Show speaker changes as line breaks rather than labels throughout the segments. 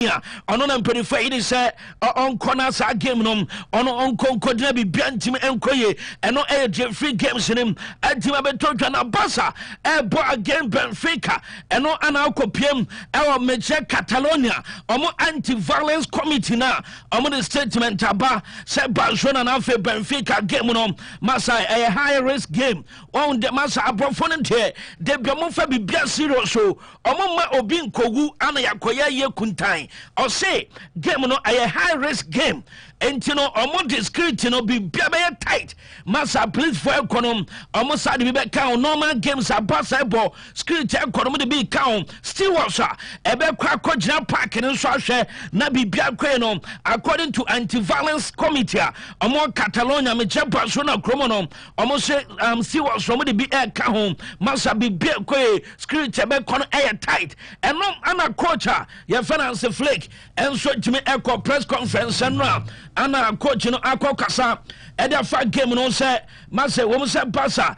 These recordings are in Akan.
ono na mpenifa yi say onko na sa game no ono onko dina bi biantim enkoye eno free games nim antima betodwa na Barca bo again Benfica eno ana akopiem ewo meje Catalonia omo anti-violence committee na omo the statement aba say Barcelona na fe Benfica game no masa a high risk game on the masa abrofo de biamo fa bibia serious so omo ma obi nkogu ana yakoya ye kuntan or say game no a high risk game and you know omo discreet no be biabaya tight masa please for econom omo side be count normal games are basketball script econom de be count still was ebe kwa kogina park no so ahwe na bibia kwa no according to anti-violence committee omo Catalonia me chepa so na kromo no omo say still was omo de be ka home masa bibia kwa script ebe kono tight and no ana coach ya finance flake and so timi echo press conference and ana coach no akokasa fa game no say mase wo say Barca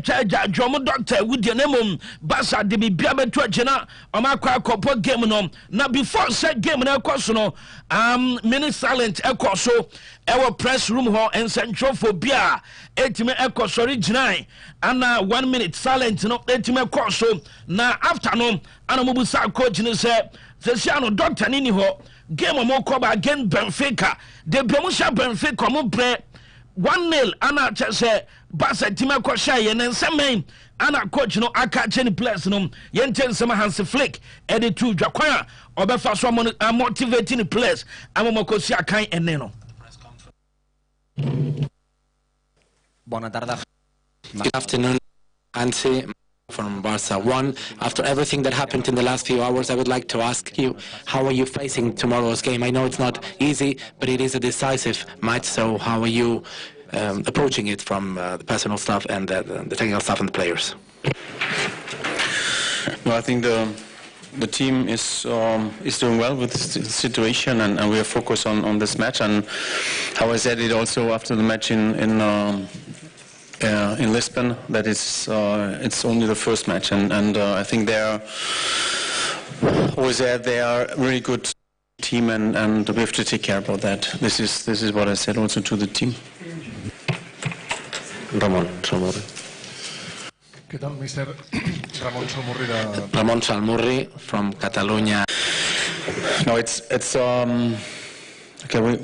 charge drum doctor with the name Barca de bibia beto agina o makwa game no na before say game na ekoso no mini silent ekoso ewo press room ho and central phobia etime ekoso original ana 1 minute silent no etime ekoso na afternoon ana mubusa coach no say no doctor ni ho game mo koba again Benfica de Bemusha Benfica mo bre 1-0 ana say Barca team ko sha ye nsem ana coach no aka cheni players no ye ntensem Hans Flick e de tu dwakwan obefa so motivating the players amomokosi akan ene no.
Good afternoon, Hansi from Barca 1. After everything that happened in the last few hours, I would like to ask you, how are you facing tomorrow's game? I know it's not easy, but it is a decisive match, so how are you approaching it from the personal staff and the technical staff and the players?
Well, I think the team is doing well with the situation, and we are focused on this match. And how I said it also after the match in Lisbon, that it's only the first match, and I think they are a really good team, and we have to take care about that. This is what I said also to the team.
Ramon Salmurri.
¿Qué tal, Mr. Ramon Salmurri?
Ramon Salmurri from Catalonia.
No, it's okay.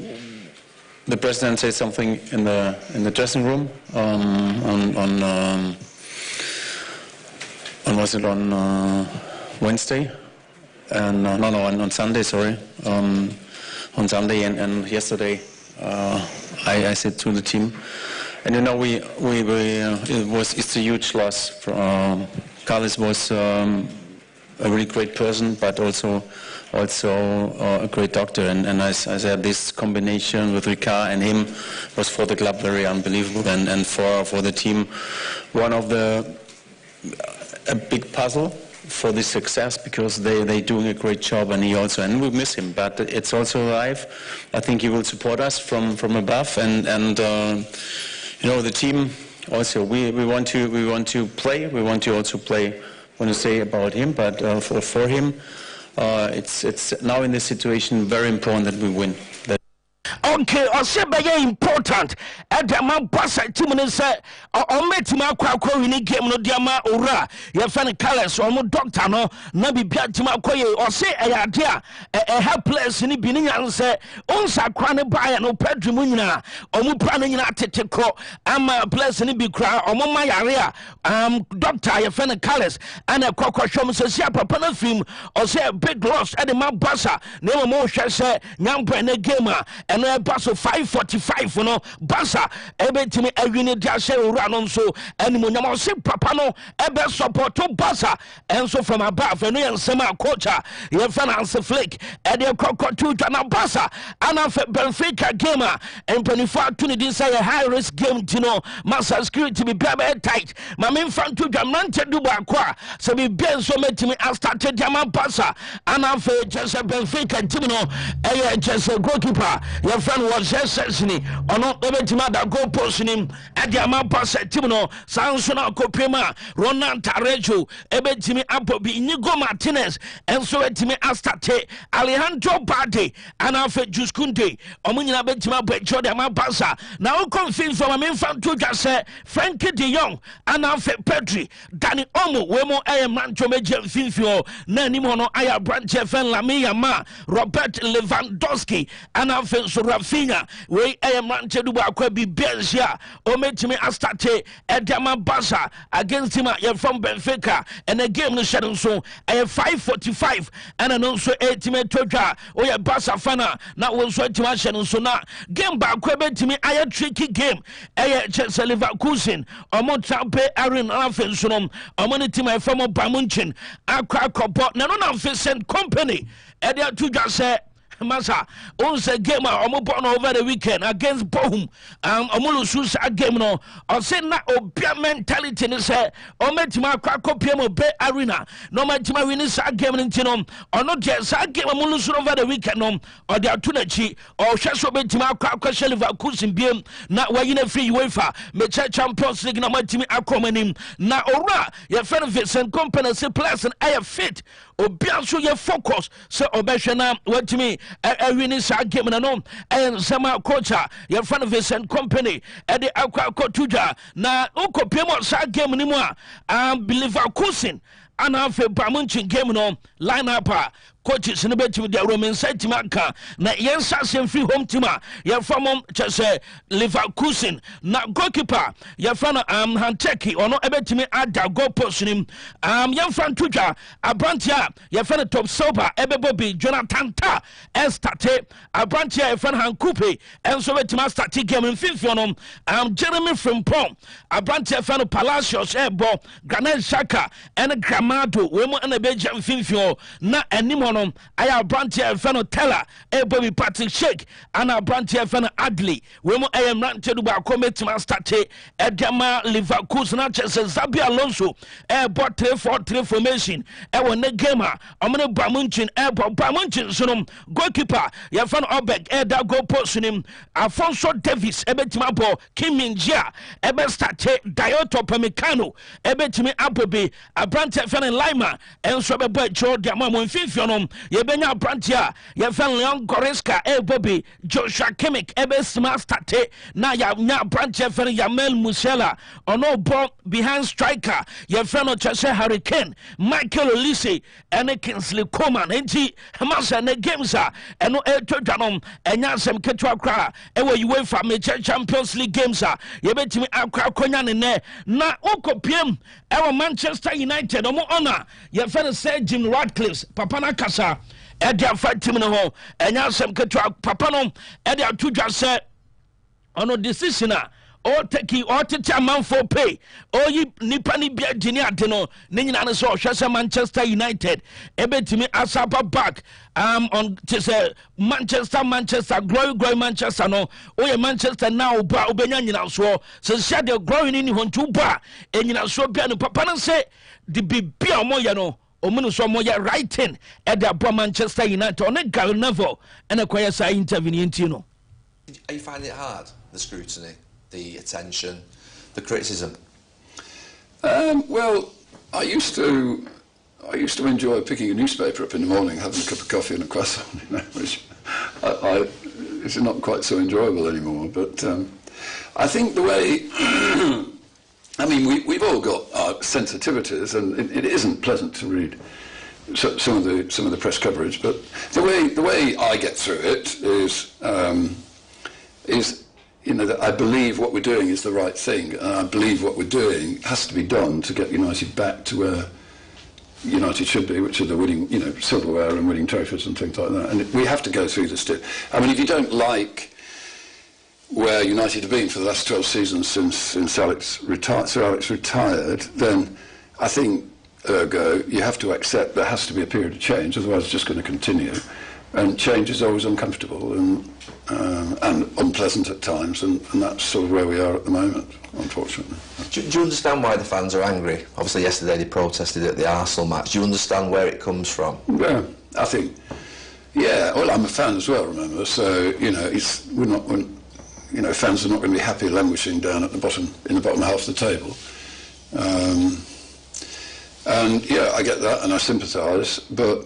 The president said something in the dressing room on was it on Wednesday? And on Sunday. Sorry, on Sunday and yesterday. I said to the team, and you know it's a huge loss. Carlos was a really great person, but also a great doctor, and I said this combination with Ricard and him was for the club very unbelievable, and for the team one of a big puzzle for this success, because they doing a great job, and we miss him, but it's also live. I think he will support us from above, and you know, the team also we want to play. We want to also play. Want to say about him, but for him, it's now in this situation very important that we win.
Okay, I say very important. At the man Barca team say o metima akwa win game no diama ora. Ye fan Carlos o mo doctor no na bibia tima akoye. O say ayade a helpless ni bi ni yan say onsa kwa ne ba no pedri mu nyina. O mu pra ne nyina teteko ama place ni bi kra o mo ma yare doctor ye fan Carlos ana kokko hwom so sia papa na film o say big loss at the man Barca. Ne mo hwe say nyampa na game and Barca 5:45 no Barca ebetimi awini dia she ura no so animo nyama se papa no ebe support to Barca enso from above no yensema coach ye finance flick e de kokko to na Barca ana Benfica game and 24 to the say a high risk game tino massa security be very tight ma me fan to Lebarante do ba kwa so be ben so metimi started diama Barca ana fe just Benfica team no just a goalkeeper ye friend was Sesni, or not the Betimada go posting him at the Amapa Timino, Sansona Copema, Ronan Tarejo, Ebetimi Apobi, Inigo Martinez, and so Etimi Astate, Alejandro Bade, and Alfred Juskunde, Omina Betima Bejo de Mapasa. Now confirm from a main fan to just say Frankie de Jong, and Alfred Pedri, Danny Omo, Wemo Ayaman Tomeja Finfio, Nanimono Aya Branch Fen Lamia Ma, Robert Lewandowski, and Alfred Rafinha, where Ayaman Cheduba Kwabi Belgia, Ometimi Astate, Edama Basa, against him from Benfica, and a game no shadow so I have 5:45, and an also 8 Toja, or ya Basa Fana, now was what to shadow so now game back to me. I a tricky game, I just a Leverkusen, or Montampe Aaron Alfenson, or money my former Bamunchin, I crack up, none of this company, and they are to just say. Masa, once a game over the weekend against Bohum, Omulusus a game no, or say na obia mentality in say, or Metima Cracopium Bay Arena, no Metima winners a game in Tinom, or not just a game Omulusun over the weekend, or the Tunachi, or Shaso Betima Cracasheliva Cousin Beam, not where you know free wafer, Mecha Champions League, no Matimi Acromenim, na ora, your friend Vincent Company, say plus and I have fit, or Bianso your focus, so Obeshana, what to me. A winning game and Sama Kocha, your friend of Vincent Company, and the Aqua Kotuja. Now, Oko Pemo sa game anymore. Believe our cousin, and half a Bamunchin game no line up. Coaches in the bed with the Roman Sentimanka, na yes, free home tima, your from just Leverkusen, na goalkeeper, your friend Hanteki, or not able to me add that goal post him. Young friend Tuja, Abrantia, your friend Top Sober, Ebe Bobby, Jonathan Ta, Estate, Abrantia, your friend Hankupe, and so to master T game in Finfionum, Jeremy from Pom, Abrantia, friend of Palacios, Ebo, Granel Shaka, and a Gramado, women and a Belgian Finfio, na anymore. I have Brantia Fano Teller, a Bobby Patrick Shake, and our Brantia Fano Adley. When I am ranted about Comet Master, Edema Leverkusen, Zabia Alonso, airport 3-4-3 formation, when the gamer, I'm going to Bamunchin, airport Bamunchin, Sonum, goalkeeper, Yafan Obek, Eda go posting him, Alfonso Davis, Ebetimabo, Kim Minjia, Ebestate, Dioto Pemicano, Ebetimi Abobi, a Brantia Fano Lima, and Swabba Joe Diamamo Fifion. Yebenya Brantia, Yefan Leon Goreska, Bobby, Joshua Kimmick, Smart State, na Brantia Fen Yamel Musela, or no ball behind striker, Yefano Chase Hurricane, Michael Olise, and Kingsley Coman, and Hamasa and the games are, and no air to Janom, and Yansem Ketua Kra, and where you wait for Major Champions League games are, Yebet me Akra Konyan in there, na Oko PM, our Manchester United, Omo Honor, Yefan said Jim Radcliffe's Papana Kasa, Edia fight him in the hole, and Yansem Ketua Papanom, Edia Tuja said, on a decision. Or take you or take a man for pay. Or you Nipani Bia Genia Deno, Nina so Shasa Manchester United. Ebe to me Asapa back. On to say Manchester, glory Manchester no. Or Manchester now, ba Obenyan so. So said they're growing in one two bar. And you know so piano Papa say the Bibia Moyano. Omunuso Moya writing at the Manchester United on a Gary Neville and a quiet side intervening.
Are you finding it hard, the scrutiny? The attention, the criticism?
Well, I used to enjoy picking a newspaper up in the morning, having a cup of coffee and a croissant, you know, which is not quite so enjoyable anymore. But I think the way, I mean, we've all got our sensitivities, and it isn't pleasant to read some of the press coverage. But the way I get through it is. You know, that I believe what we're doing is the right thing, and I believe what we're doing has to be done to get United back to where United should be, which are the winning, you know, silverware and winning trophies and things like that. And we have to go through this. I mean, if you don't like where United have been for the last 12 seasons since Alex retired, then I think, ergo, you have to accept there has to be a period of change, otherwise it's just going to continue. And change is always uncomfortable and unpleasant at times, and that's sort of where we are at the moment, unfortunately.
Do you understand why the fans are angry? Obviously yesterday they protested at the Arsenal match. Do you understand where it comes from?
Yeah, I think Yeah, well, I'm a fan as well, remember. So fans are not going to be happy languishing down at the bottom, in the bottom half of the table. And yeah, I get that, and I sympathise, but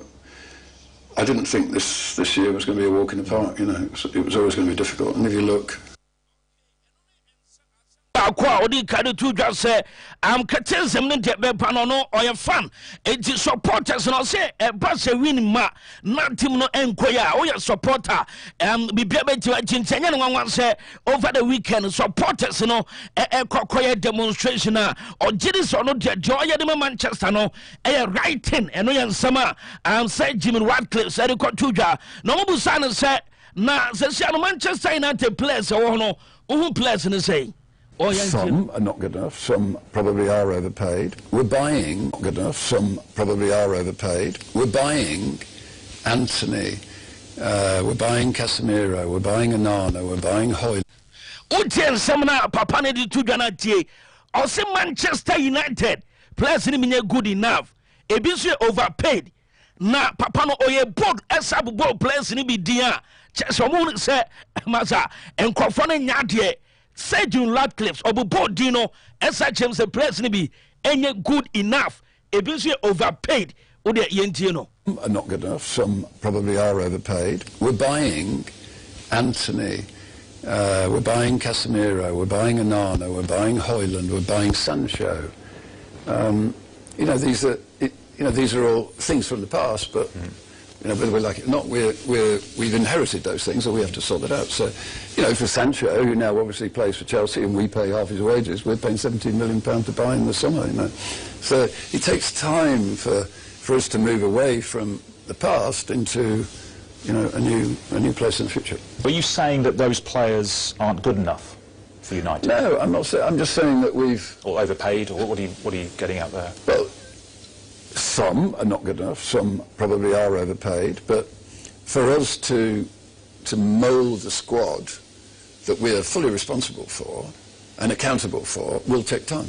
I didn't think this year was going to be a walk in the park. It was always going to be difficult. And if you look.
I'm cutting some panono or your fan. It is supporters and I'll say a bus a winning ma, not him no enquire or your supporter. Be able to Chinchanian one say over the weekend supporters, a quiet demonstration or Jidis or not joy at Manchester, no, a writing and no summer. Said Jimmy Radcliffe said a cotuja. No Busana said, na says Manchester United players or no, who plays in the say.
Some are not good enough, some probably are overpaid. We're buying, not good enough, some probably are overpaid. We're buying Anthony, we're buying Casemiro, we're buying Anana, we're buying Hoyle.
Utian Samana, Papa Nedi Tujanati, or say Manchester United, players in good enough. A bit overpaid. Na Papa no Oye Bog, Esabu ball players in Ibidia. Chesamun said, Masa, and Kofane Nyadie. Say June Radcliffe or Dino, SHM say players be any good enough. A bit overpaid. Or the Yentino
are not good enough. Some probably are overpaid. We're buying Anthony, we're buying Casemiro, we're buying Anana, we're buying Hoyland, we're buying Sancho. These are all things from the past, but. Whether we like it or not, we've inherited those things, or we have to sort it out. So, for Sancho, who now obviously plays for Chelsea, and we pay half his wages, we're paying £17 million to buy in the summer. So it takes time for us to move away from the past into, a new place in the future.
Are you saying that those players aren't good enough for United?
No, I'm not saying. I'm just saying that we've
or overpaid, or what are you getting at there?
Well. Some are not good enough, some probably are overpaid, but for us to mould the squad that we are fully responsible for and accountable for will take time.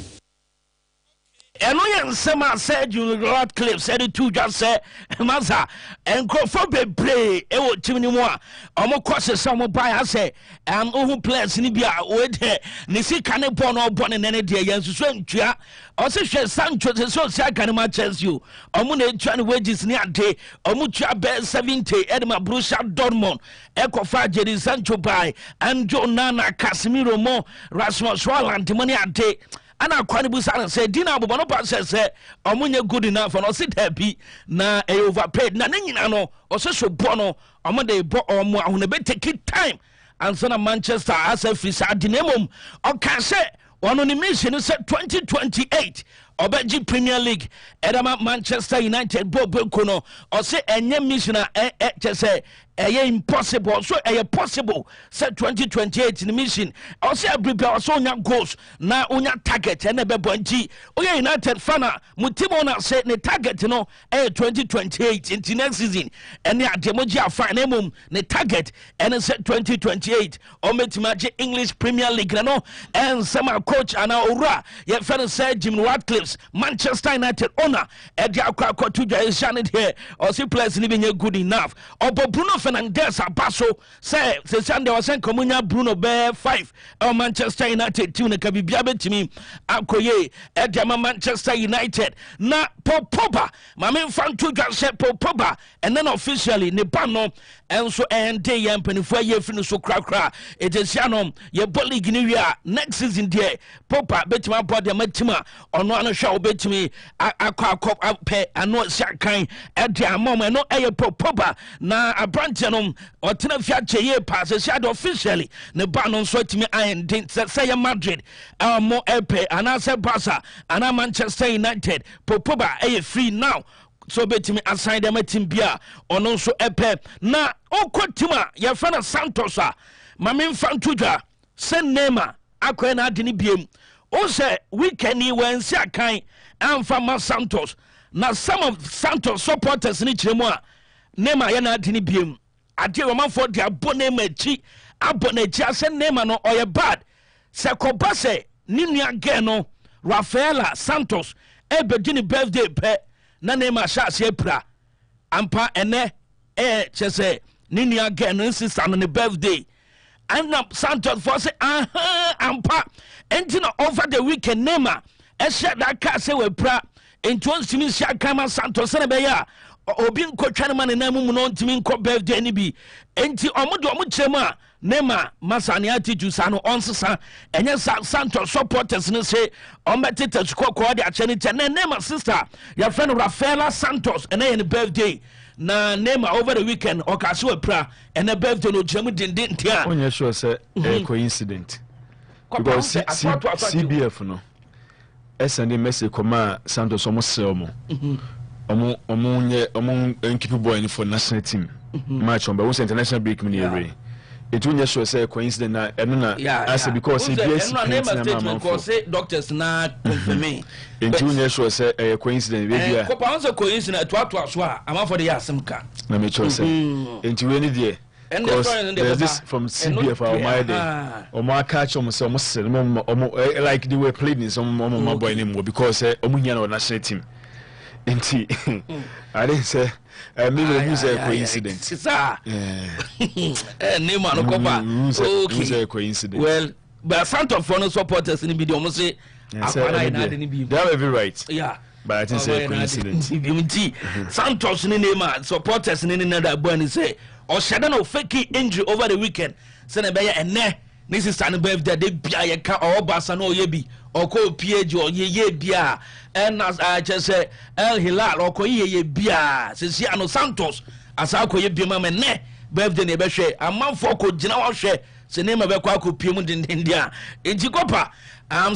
And when Sama said you Radcliffe said it too, just say Maza and Crawford play ewo chimney more. Omo course some buy I say who players in Libya with Nisi Cane born or born in any day and Swentia or say Sancho so say can match you. Omune trying wages near day Omucha bear 70 Edma Brusha Dortmund Echo Fajeri Sancho buy and Joe Nana Casemiro Mo Rasmus Holland money a day. And I quite busan say Dina Bobono says omunye good enough and sit happy na overpaid na no or so bono omode bo omo ahunebe take it time and so na Manchester as a free sadinemum or can say one on the mission is 2028 Obeji Premier League Edama Manchester United Bob Kono or say any missioner just say impossible so possible say 2028 in the mission or say prepare so nya goals na unya target and be bonji oya United fana mutimo na say ne target no 2028 in the next season and ya demoji afa na mum ne target and say 2028 or metimaje English Premier League no and some coach ana ora ye fana say Jim Radcliffe Manchester United owner Eddie Akwa Tuja is shining here or see players living good enough or Bruno Fernandes Abaso say Sunday was saying Comunia Bruno Bear 5 or Manchester United team ne kabi biabe timi akoye Eddie Manchester United na Pogba Mame fan Tuja say Pogba and then officially ne bano and so and day yam penifo ye finu so kra it is yanom ye boli giniwia next season there Pogba betima body matima ono show betimi akwa pe ano syakan e dia mom no eye Pogba na Lebarante no otena fiache ye pass shadow officially ne ba no so timi iron din say Madrid mo epe ana say Barca ana Manchester United Pogba eye free now so betimi assign them team bia ono so epe na okotima ye fana Santos a mame mfantuja sen Neymar akwa na ade ne biem o say weekend ni wensi akan amfa Santos na some of Santos supporters ni kiremu a Neymar ya na ade ne biem ade o manfo de abone chi ase Neymar no oye bad se koba se ni nua ge no Rafaela Santos e begini birthday pe na Neymar sha se pra ampa ene say Nini again and sister on the birthday. And now Santos for say ampa entina over the weekend Nema share that car say we pra into ntimi sia kama Santos na be ya obi nko twane man na mu no ntimi nko birthday ni bi enti omodo chema Nema masani attitude sa no onsesa enye Santos supporters no say ometete sukoko de acheni te Nema sister your friend Rafaela Santos and her birthday na Nema over the weekend okaso pra and a birthday no jamu dindin tia
onye sure say coincident because CBF no SND message koma Santos omo se omo keep boy for national team match on but international break me away it won't sure say coincident na I say because CBS
statement because say doctors na confirm me
it won't sure say coincident we dia
ko pa coincident to so am for the asemka
na me sure say into we need there because there's this from CBF our my day or my catch like they were playing in some my boy anymore because omunya na national team enti I didn't say maybe we say coincidence
name no cover
okay coincidence
well but Santos for no supporters in video almost say akwana na de ni bi
they have every right
yeah
but I think say coincidence
Santos ni name supporters ni that boy ni say or shada no fake injury over the weekend say na be ya ene this is an birthday de bia ye ka or basa no ye bi or ko page or ye bia and as I just say El Hilal or ko ye bia se si ano Santos asa ko ye bia ma ne birthday ne be hwe amanfo ko gina wa hwe se ne ma be kwa ko pie mu din dia enti kopa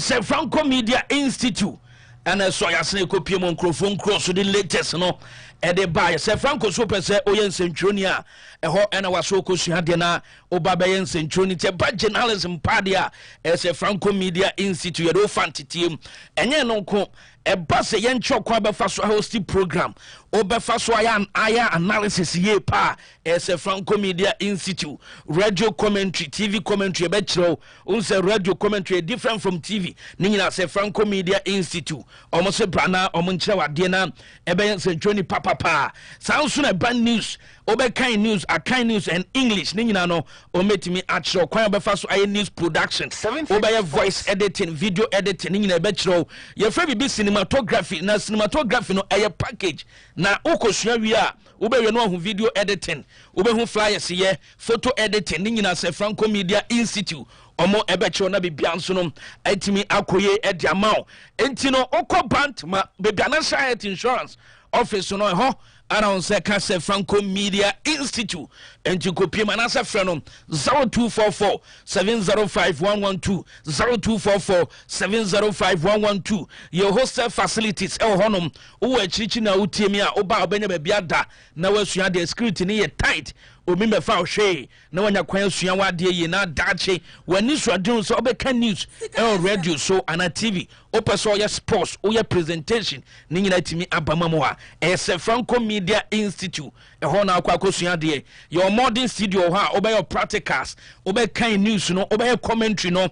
say Franco Media Institute and so ya se ko pie mu microphone cross the latest no e de buy se Franco so pese oyen sentroni a eho ena waso ko sua de na oba be yen sentroni te ba journalism padia e se Franco Media Institute ye do fantitiem enye no ko e ba se yen chokwa be fa so host program obefa so aya analysis ye pa e se Franco Media Institute radio commentary TV commentary be chiro unse radio commentary different from TV ni nyina se Franco Media Institute omo se brana omo nchira wade na e be yen sentroni papa pa sounds na bad news obe kind news a kind news and English ni nyina no o metimi achiro kwan obefa so aye news production obe voice editing video editing ni nyina be chiro ye fra bi cinematography na cinematography no aye package na ukosua wi a ube we no hu video editing ube hu flyers ye photo editing ni nyina se Franco Media Institute omo ebe chiro na bibia nso no atimi akoye edi amao enti no okọ bant ma bibia na science insurance office no ho around se Franco Media Institute and you copy manasa frenom 0244 705 112 0244 705 112 your hostel facilities el honum uwe chichi na utiemi a oba obenya bebia da na wasua de security ni ye tight omi me fa hwe na wanya kwan sua wade ye na dache wani so adun so obeka news el radio so ana TV opeso ya sports o ya presentation ni nyina timi abamamu a ese Franco Media Institute e ho na akwa kosua de your modern studio ha obey your practicals obey kind news no obey commentary no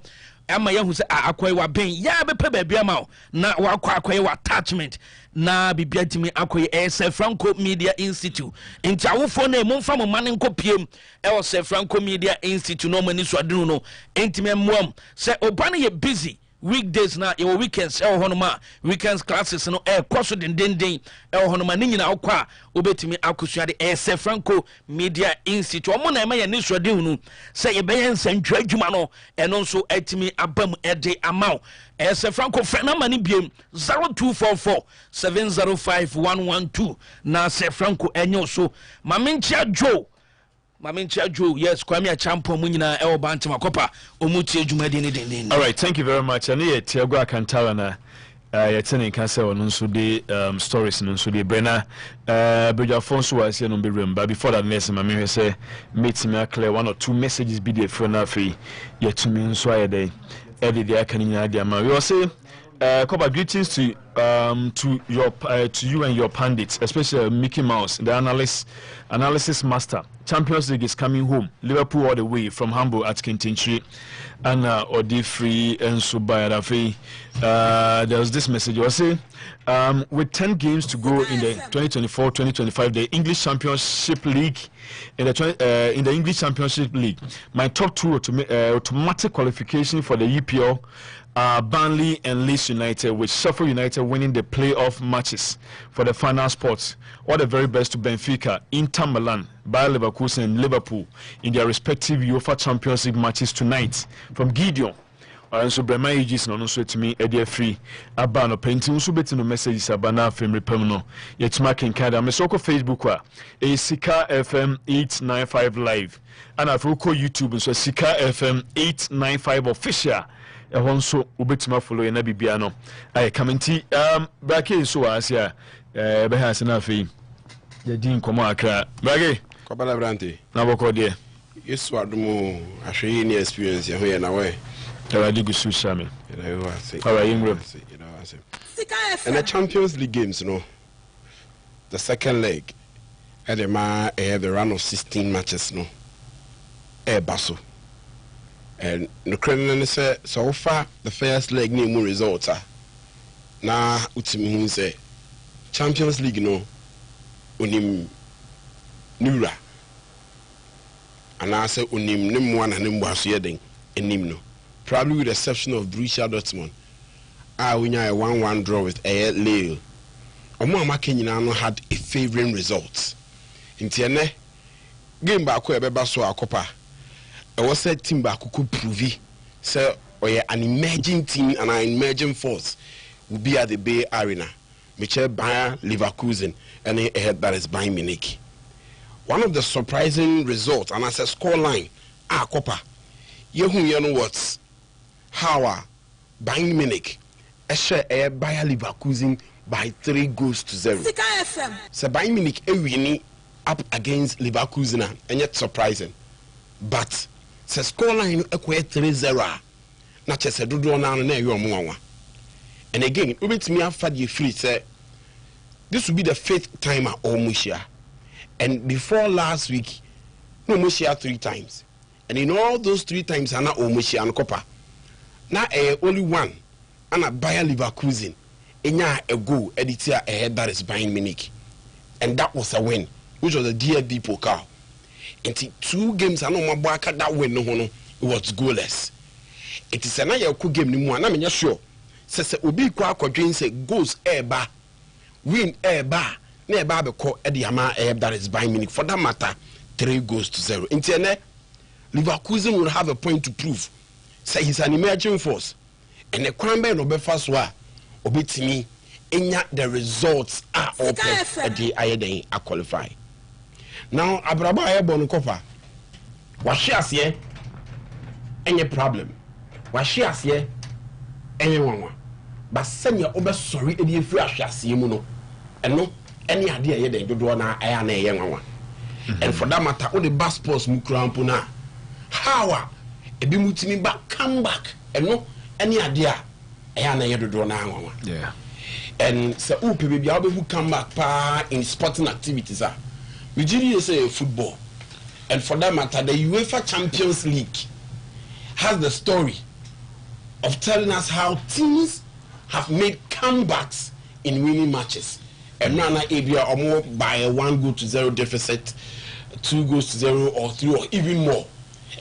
ama yahu se akwai wa ben ya be pe bia ma na wa akwai wa attachment na bibia timi akwai ese Franco Media Institute nti awofo na mu mfa mo mane nkopiem e wo se Franco Media Institute no mani so adunu no ntimi muam se oba na ye busy weekdays na your weekends honoma weekends classes no course den honoma ni nyina okwa obetimi akosua de ese Franco Media Institute omo na ema ye ni so de hunu se ye beyen santwa adwuma no eno nso atimi abam ede amao ese Franco frena mani biem 0244 705 112 na se Franco enyo so mamenchia Joe yes kwame champo munyina e obante makopa omutie dwumade ne den.
All right, thank you very much. And here Tiago Akantara na yetene kase ono nso de stories no nso de brena Beja Fonso was here no be room but before that next ma me say meet me clear one or two messages be there for na free yetumi nso ayede e de aka ni ade ama we say Koba, greetings to you and your pundits, especially Mickey Mouse, the analyst analysis master. Champions League is coming home. Liverpool all the way from Hamburg at Kentintri. And Odi free and Subayadafi. There was this message. Was saying, with 10 games to go in the 2024-2025, the English Championship League, in the English Championship League, my top two automatic qualification for the EPL are Burnley and Leeds United, with Sheffield United winning the playoff matches for the final spots. All the very best to Benfica, Inter Milan, Bayer Leverkusen and Liverpool in their respective UEFA Champions League matches tonight. From Gideon. And so Brema Aegis no so to me Eddie free abano painting so betting no messages abana fem repemno yet marking card am so ko Facebook a Sika FM 895 live and I've ko YouTube so Sika FM 895 official e won so obetima follow ye na bibia no I commenti brake so asia be ha se na fe ye din komo akra brake
ko Lebarante
na boko de
yesu adumo ahwe ni experience ye ho ye na we
already go so shame.
All right, and the Champions League games, the second leg, and the run of 16 matches, Basso. And the Kremlin said so far the first leg no results are. Now Utimi say Champions League unim nura. And I say unim nimwan and nimwasu yeding enim no. Probably with the exception of Borussia Dortmund. We had a 1-1 draw with Lille. Omo Kenya had a favoring result. In Tiene, game back where Bebaso Akopa. I was a team back who could prove say an emerging team and an emerging force will be at the Bay Arena. Michel Bayer Leverkusen and ahead that is Bayern Munich. One of the surprising results, and as a scoreline, Akopa. You know what's how Bayern Munich share Bayer Leverkusen by 3-0. So Bayern Munich winning up against Leverkusen and yet surprising. But the scoreline equate 3-0. Not just a do na you and again, it me after the free say this will be the 5th time almost here. And before last week, no almost 3 times. And in all those 3 times, I almost and copper. Now, only one, and a Bayer Leverkusen, and a goal editor ahead that is Bayern Munich. And that was a win, which was a DFB Pokal. And 2 games, I know my boy that win, it was goalless. It is another good game, and I'm sure. Says Obi Quaquadrin say goes bar, win bar, near Barbeco at the Yama that is Bayern Munich. For that matter, 3-0. Internet. Leverkusen will have a point to prove. Say he's an emerging force. And the Cranberry no be first one. Obetimi, the results are open at the Ayadane are qualified. Now, Abraba Airborne Copper. What she has here? Any problem? What she has here? Anyone? But send your over sorry if you free as you know. And no, any idea they do na ayana young one. And for that matter, all the bus sports mukurampuna. How a bimutimi back come back and no any idea ayana yedo na.
Yeah.
And so baby who come back in sporting activities are. Nigeria say football. And for that matter, the UEFA Champions League has the story of telling us how teams have made comebacks in winning matches. And Nana Abia or more by a 1-0 deficit, 2-0 or 3 or even more.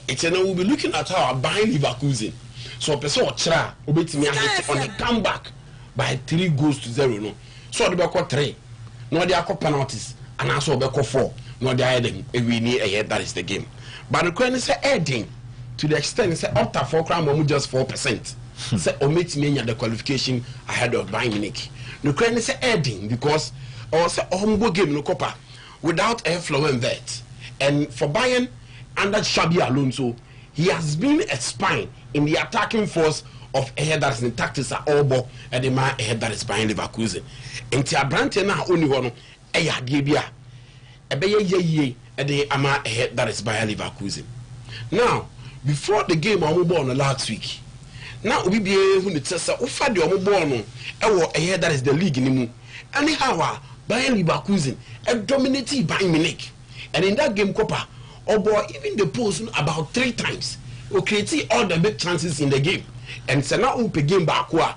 It's and we'll be looking at how buying Leverkusen. So a person try obetimi on the comeback by 3-0 no. So the back 3. No they are penalties and also back 4. No they are we need a that is the game. But the question is adding to the extent say up to 4 crown just 4%. Say ometimi the qualification ahead of Bayern Munich. The question is adding because also a game no copper without a flow and vet. And for Bayern under Xabi Alonso, he has been a spine in the attacking force of a head that is in tactics at Obo and the man head that is Bayern Leverkusen. And Lebarante now only one a yadibia a ye and the ama head that is Bayern Leverkusen. Now, before the game I was born last week. Now we be able to tell us the Omobono a head that is the league in the anyhow Bayern Leverkusen a dominated Bayern Munich. And in that game, Copa, boy, even the post about 3 times, we create all the big chances in the game. And so now we game back where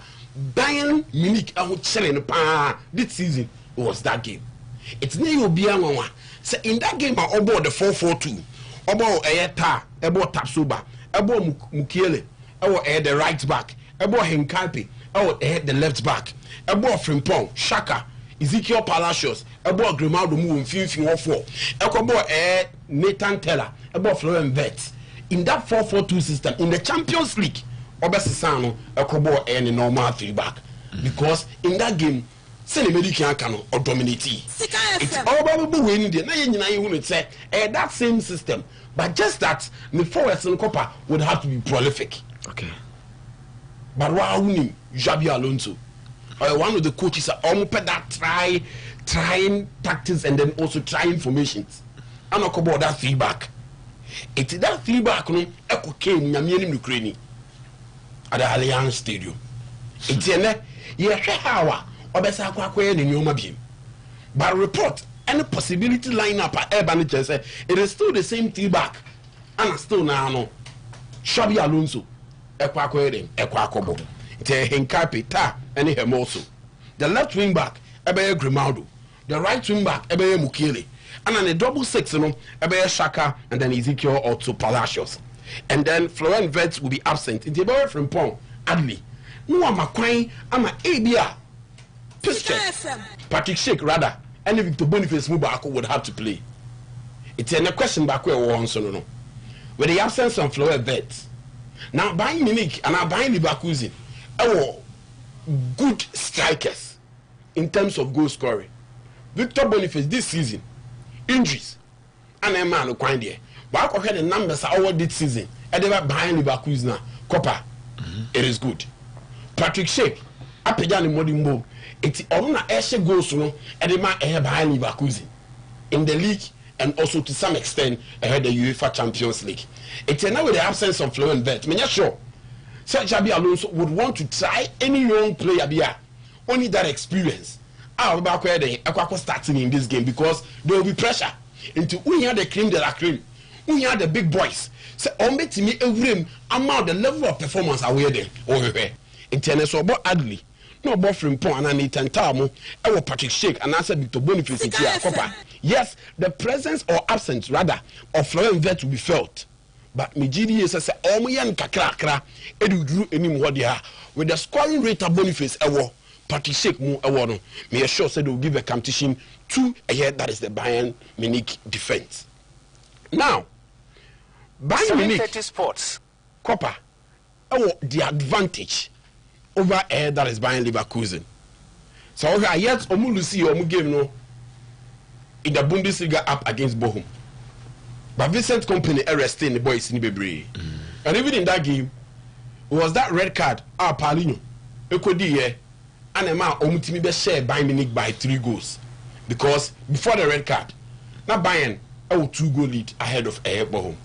Bayern Munich and Chelsea this season was that game. It's near Obianwa. So in that game, I about the 4-4-2, about Ayeta, about Tapsuba, about Mukiele, about the right back, about Henkalpe, about the left back, about Frimpong, Shaka, Ezekiel Palacios, about Grimaldo Move, Finfin or 4, about Nathan Teller, about Florian Wirtz. In that 4-4-2 system, in the Champions League, Obesisano, Ekobo and a normal 3 back. Because in that game, Senemedi can or dominate. It's all about winning the that same system. But just that the forwards and Copa would have to be prolific.
Okay.
But why winning Xabi Alonso? One of the coaches are almost that trying tactics and then also trying formations. I'm not about that 3 back. It's that 3 back no Eko came Nyamianim Ukraine at the Allianz Stadium. It's how Obesa Kwakwe and Yoma Bim. But report any possibility lineup at Urban say it is still the same 3 back. And still now no Xabi Alonso Ekwakwe Ekwakobo. It's a Henkalpe Ta and him also. The left wing back Ebe Grimaldo. The right wing back Ebe Mukiele. And then a double 6, Ebe Shaka and then Ezekiel Otto Palacios. And then Florian Wirtz will be absent. It's a from Pong, Adley. No, I'm a quine, I'm a ABR. Patrick Schick, rather, and Victor Boniface Mubako would have to play. It's a question back where we want no. With the absence of Florian Wirtz. Now, buying Munich and now buying Leverkusen, good strikers in terms of goal scoring. Victor Boniface this season, injuries, and a man who quite there. But I heard the numbers are over this season. And they were buying Leverkusen now. Copper, it is good. Patrick Schick, Apejan Modimbo, it's on a goals, and they might have behind Leverkusen in the league and also to some extent ahead the UEFA Champions League. It's now with the absence of Florian Wirtz. I'm not sure. Sir Xabi Alonso would want to try any young player here. Only that experience. I'll be back where they are starting in this game because there will be pressure. Into we have the cream de la cream. We have the big boys. So on to me every amount the level of performance are there over here. International about Adley. No about from Pong and Nathan Tamo, our Patrick Schick and answer Victor Boniface in Copper. Yes, the presence or absence rather of Florian Wirtz will be felt. But Mijidi is a Omoyan Kakrakra, Edu Drew anymore there with the scoring rate of Boniface Ewo, Patrick Schick Mo Ewono. May assure said they will give a competition to a year that is the Bayern Munich defense. Now, Bayern Munich Sports Copper, the advantage over air that is Bayern Leverkusen. So yet Omulusi Omu game no in the Bundesliga up against Bochum. But Vincent Company arresting the boys in Bebre. And even in that game, it was that red card, Paulinho, Ekodi, and a man Omutimi be share Bayern Munich by 3 goals. Because before the red card, now Bayern 2-goal lead ahead of Bochum.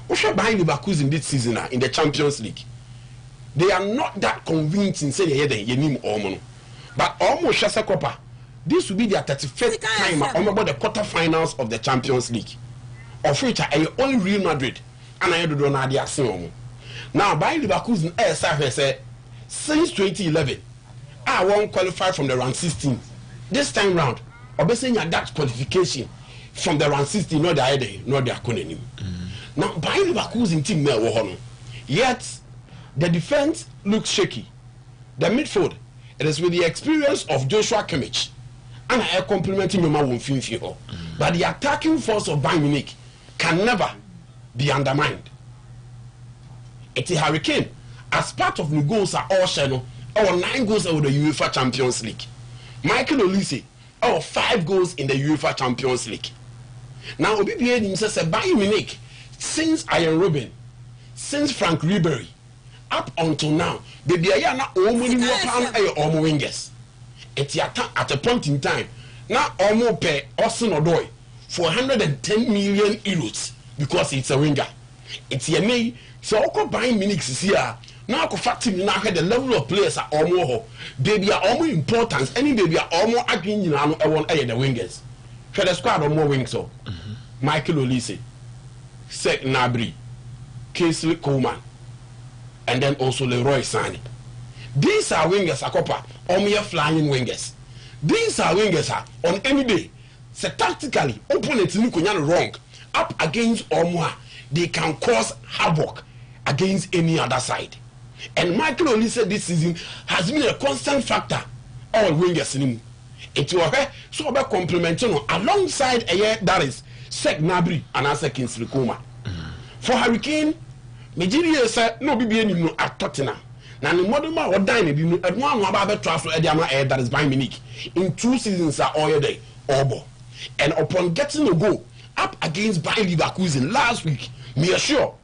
What's Bayern Leverkusen this season in the Champions League? They are not that convincing saying Yenim Omono. But almost Shasa Copa, this will be their 35th time about the quarterfinals of the Champions League. Of which I only Real Madrid and I don't know the Asim. Now by Leverkusen since 2011, I won't qualify from the round 16. This time round, obviously that qualification from the round 16, not the idea, not the acronym. Now by Leverkusen team yet the defense looks shaky. The midfield, it is with the experience of Joshua Kimmich and I complimenting your man Finfio. But the attacking force of Bayern Munich can never be undermined. It's a Hurricane. As part of the goals are all channel, our 9 goals over the UEFA Champions League. Michael Olise, our 5 goals in the UEFA Champions League. Now, Obibi himself said Bayern Munich, since Ian Robben, since Frank Ribery, up until now, baby, I am not only wingers. It's at a point in time. Now, almost pay Austin Odoi for 110 million euros because it's a winger. It's a name. So, I buying Munich here. Now, I factor now the level of players are almost baby are almost important. Any baby are almost agreeing, I want the wingers. For the squad or more wings. So, Michael Olise, Sek Gnabry, Kingsley Coman, and then also Leroy Sané. These are wingers, Akopa, or flying wingers. These are wingers on any day. So tactically, opponents wrong up against Omwa, they can cause havoc against any other side. And Michael Olise this season has been a constant factor. All wingers in him. It will be so about complementing alongside a year that is Sek Gnabry and also Kingsley Coman. For Hurricane, Nigeria said no BBN at Tottenham. Now the modern man or dining at one about transfer Ediama that is Bayern Munich in 2 seasons are all day Obo. And upon getting a goal up against Bayern Leverkusen last week, me assure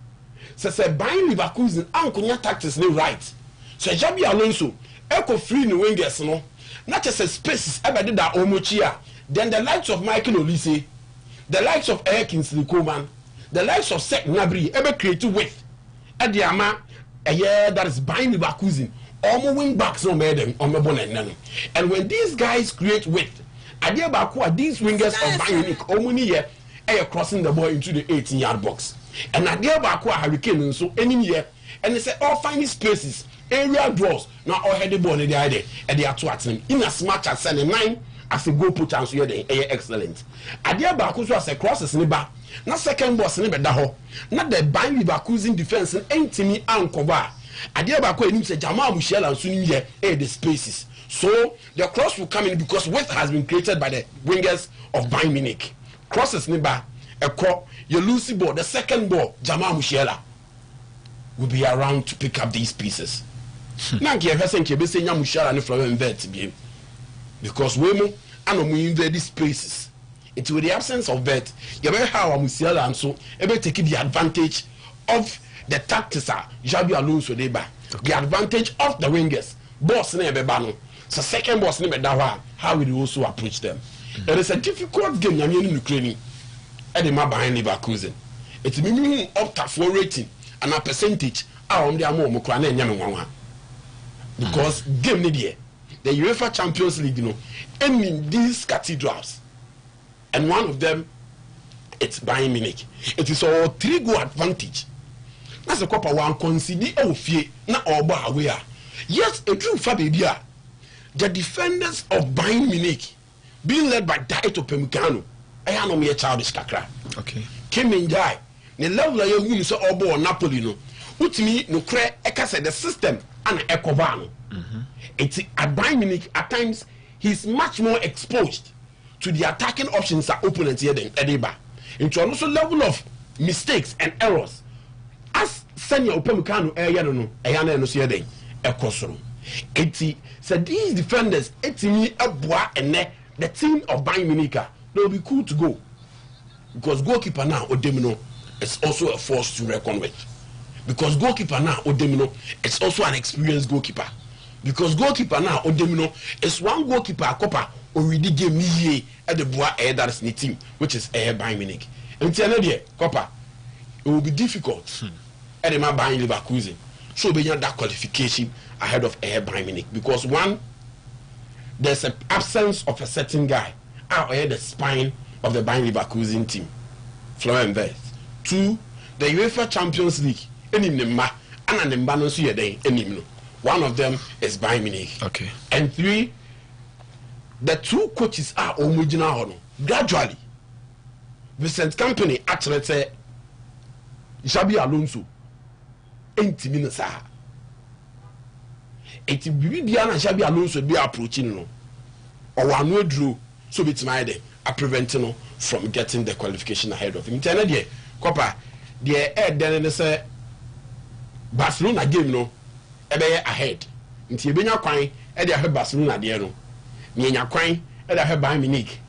said Bayern Leverkusen and tactics no right. So Xabi Alonso echo free no wingers no. Not just a spaces ever did that Omochia. Then the likes of Michael Olise, the likes of Kingsley Coman, the likes of Sek Gnabry ever created with at the Ama a year that is Bayern Leverkusen. All wing backs no made them on the bonnet. And when these guys create width, Adia Bakua, these wingers of Bayern Munich, Omuni year, crossing the ball into the 18-yard box. And Adia Bakua Hurricane so any year, and they say all finding spaces, area draws, now all head the ball in the idea, and they are to him in as much as 9 as a goal put chance here, they excellent. Adia Bakusu as a crosses in the back, not second boss in the daho, not the Bayern Leverkusen defense and Antony and cover. Adia Baku and say Jamal Michel and soon here, the spaces. So the cross will come in because width has been created by the wingers of Bayern Munich. Crosses Niba, a crop, your Lucy ball, the second ball, Jamal Musiala will be around to pick up these pieces. Now, you have said you be saying Musiala and Flower invert because women and we invade these spaces. It's with the absence of bet, you better how Musiala and so ever taking the advantage of the tactics. Xabi Alonso Deba, the advantage of the wingers. Boss never bano. So second boss never dawa. How will you also approach them? It is a difficult game. You're in Ukraine. Edema behind Leverkusen. It's minimum up to 4 rating and a percentage. On the more because game need the UEFA Champions League, you know, and in these cathedrals, and one of them, it's Bayern Munich. It is all 3-goal advantage. That's a couple one consider fear na oba aware. Yes, a true Fabia. The defenders of Bayern Munich, being led by Daito Pemicano, I am a childish kakra.
Okay.
Came in die. The level of you so obo Napoli no. With me no cre eka the system and Ecovano. It's at Bayern Munich at times he's much more exposed to the attacking options that opponents here than Ediba. Into also level of mistakes and errors. As senior Opemukano no no see den ekosoro. Eti said these defenders etimi aboa ene the team of Bayern Munich they'll be cool to go because goalkeeper now Odemino is also a force to reckon with because goalkeeper now Odemino is also an experienced goalkeeper because goalkeeper now Odemino is one goalkeeper Copa already gave me at the boa that is the team which is Bayern Munich. Until there Copa it will be difficult. Edema Bayern Leverkusen. So we have that qualification ahead of Bayern Munich because one, there's an absence of a certain guy out here the spine of the Bayern Leverkusen team, Florian Wirtz. 2, the UEFA Champions League. One of them is Bayern Munich.
Okay.
And 3, the 2 coaches are homogeneous. Gradually, Vincent Company actually said Xabi Alonso. 80 minutes. It's Bibiana Xabi Alonso be approaching no, or one no draw so it's my day a preventing from getting the qualification ahead of him. Tell you, Copa, the then say Barcelona game no, ahead. Until Benya Quine, and they have Barcelona there no, Nia Quine, and I have Bayern Munich,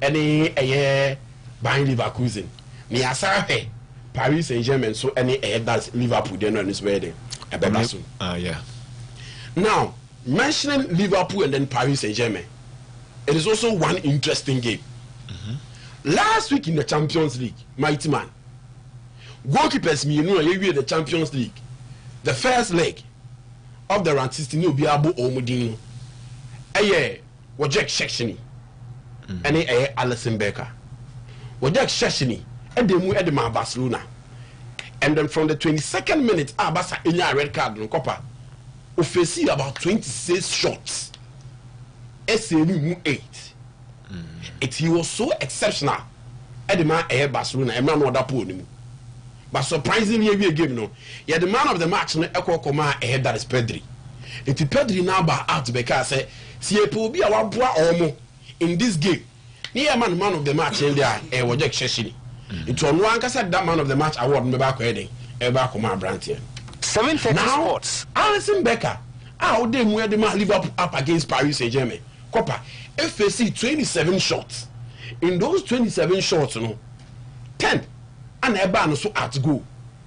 and a Bayern Leverkusen. Nia Sahe. Paris Saint-Germain so any that's Liverpool then on his wedding.
Yeah.
Now, mentioning Liverpool and then Paris Saint-Germain, it is also one interesting game. Last week in the Champions League, mighty man, goalkeepers me know you the Champions League. The first leg of the round 16 will be Abu Omudino. Wojek Szczesny. And Alison Becker. Wojek Szczesny. Edemu Edema Barcelona. And then from the 22nd minute, Barca in a red card no copper. Offensive about 26 shots. SMU 8. He was so exceptional. Edema Barcelona, a man other pool. But surprisingly, we game no. Yeah, the man of the match no equal command ahead that is Pedri. It's Pedri now by out because say, see a be our boy omo in this game. Near man of the match in there, a wajek sheshini. It's on one said that man of the match award me back heading, a back command Brantian.
7:30
now,
sports.
Alisson Becker, how they where the man Liverpool up against Paris Saint-Germain. Copper, FAC 27 shots. In those 27 shots, 10 and a ban so at go.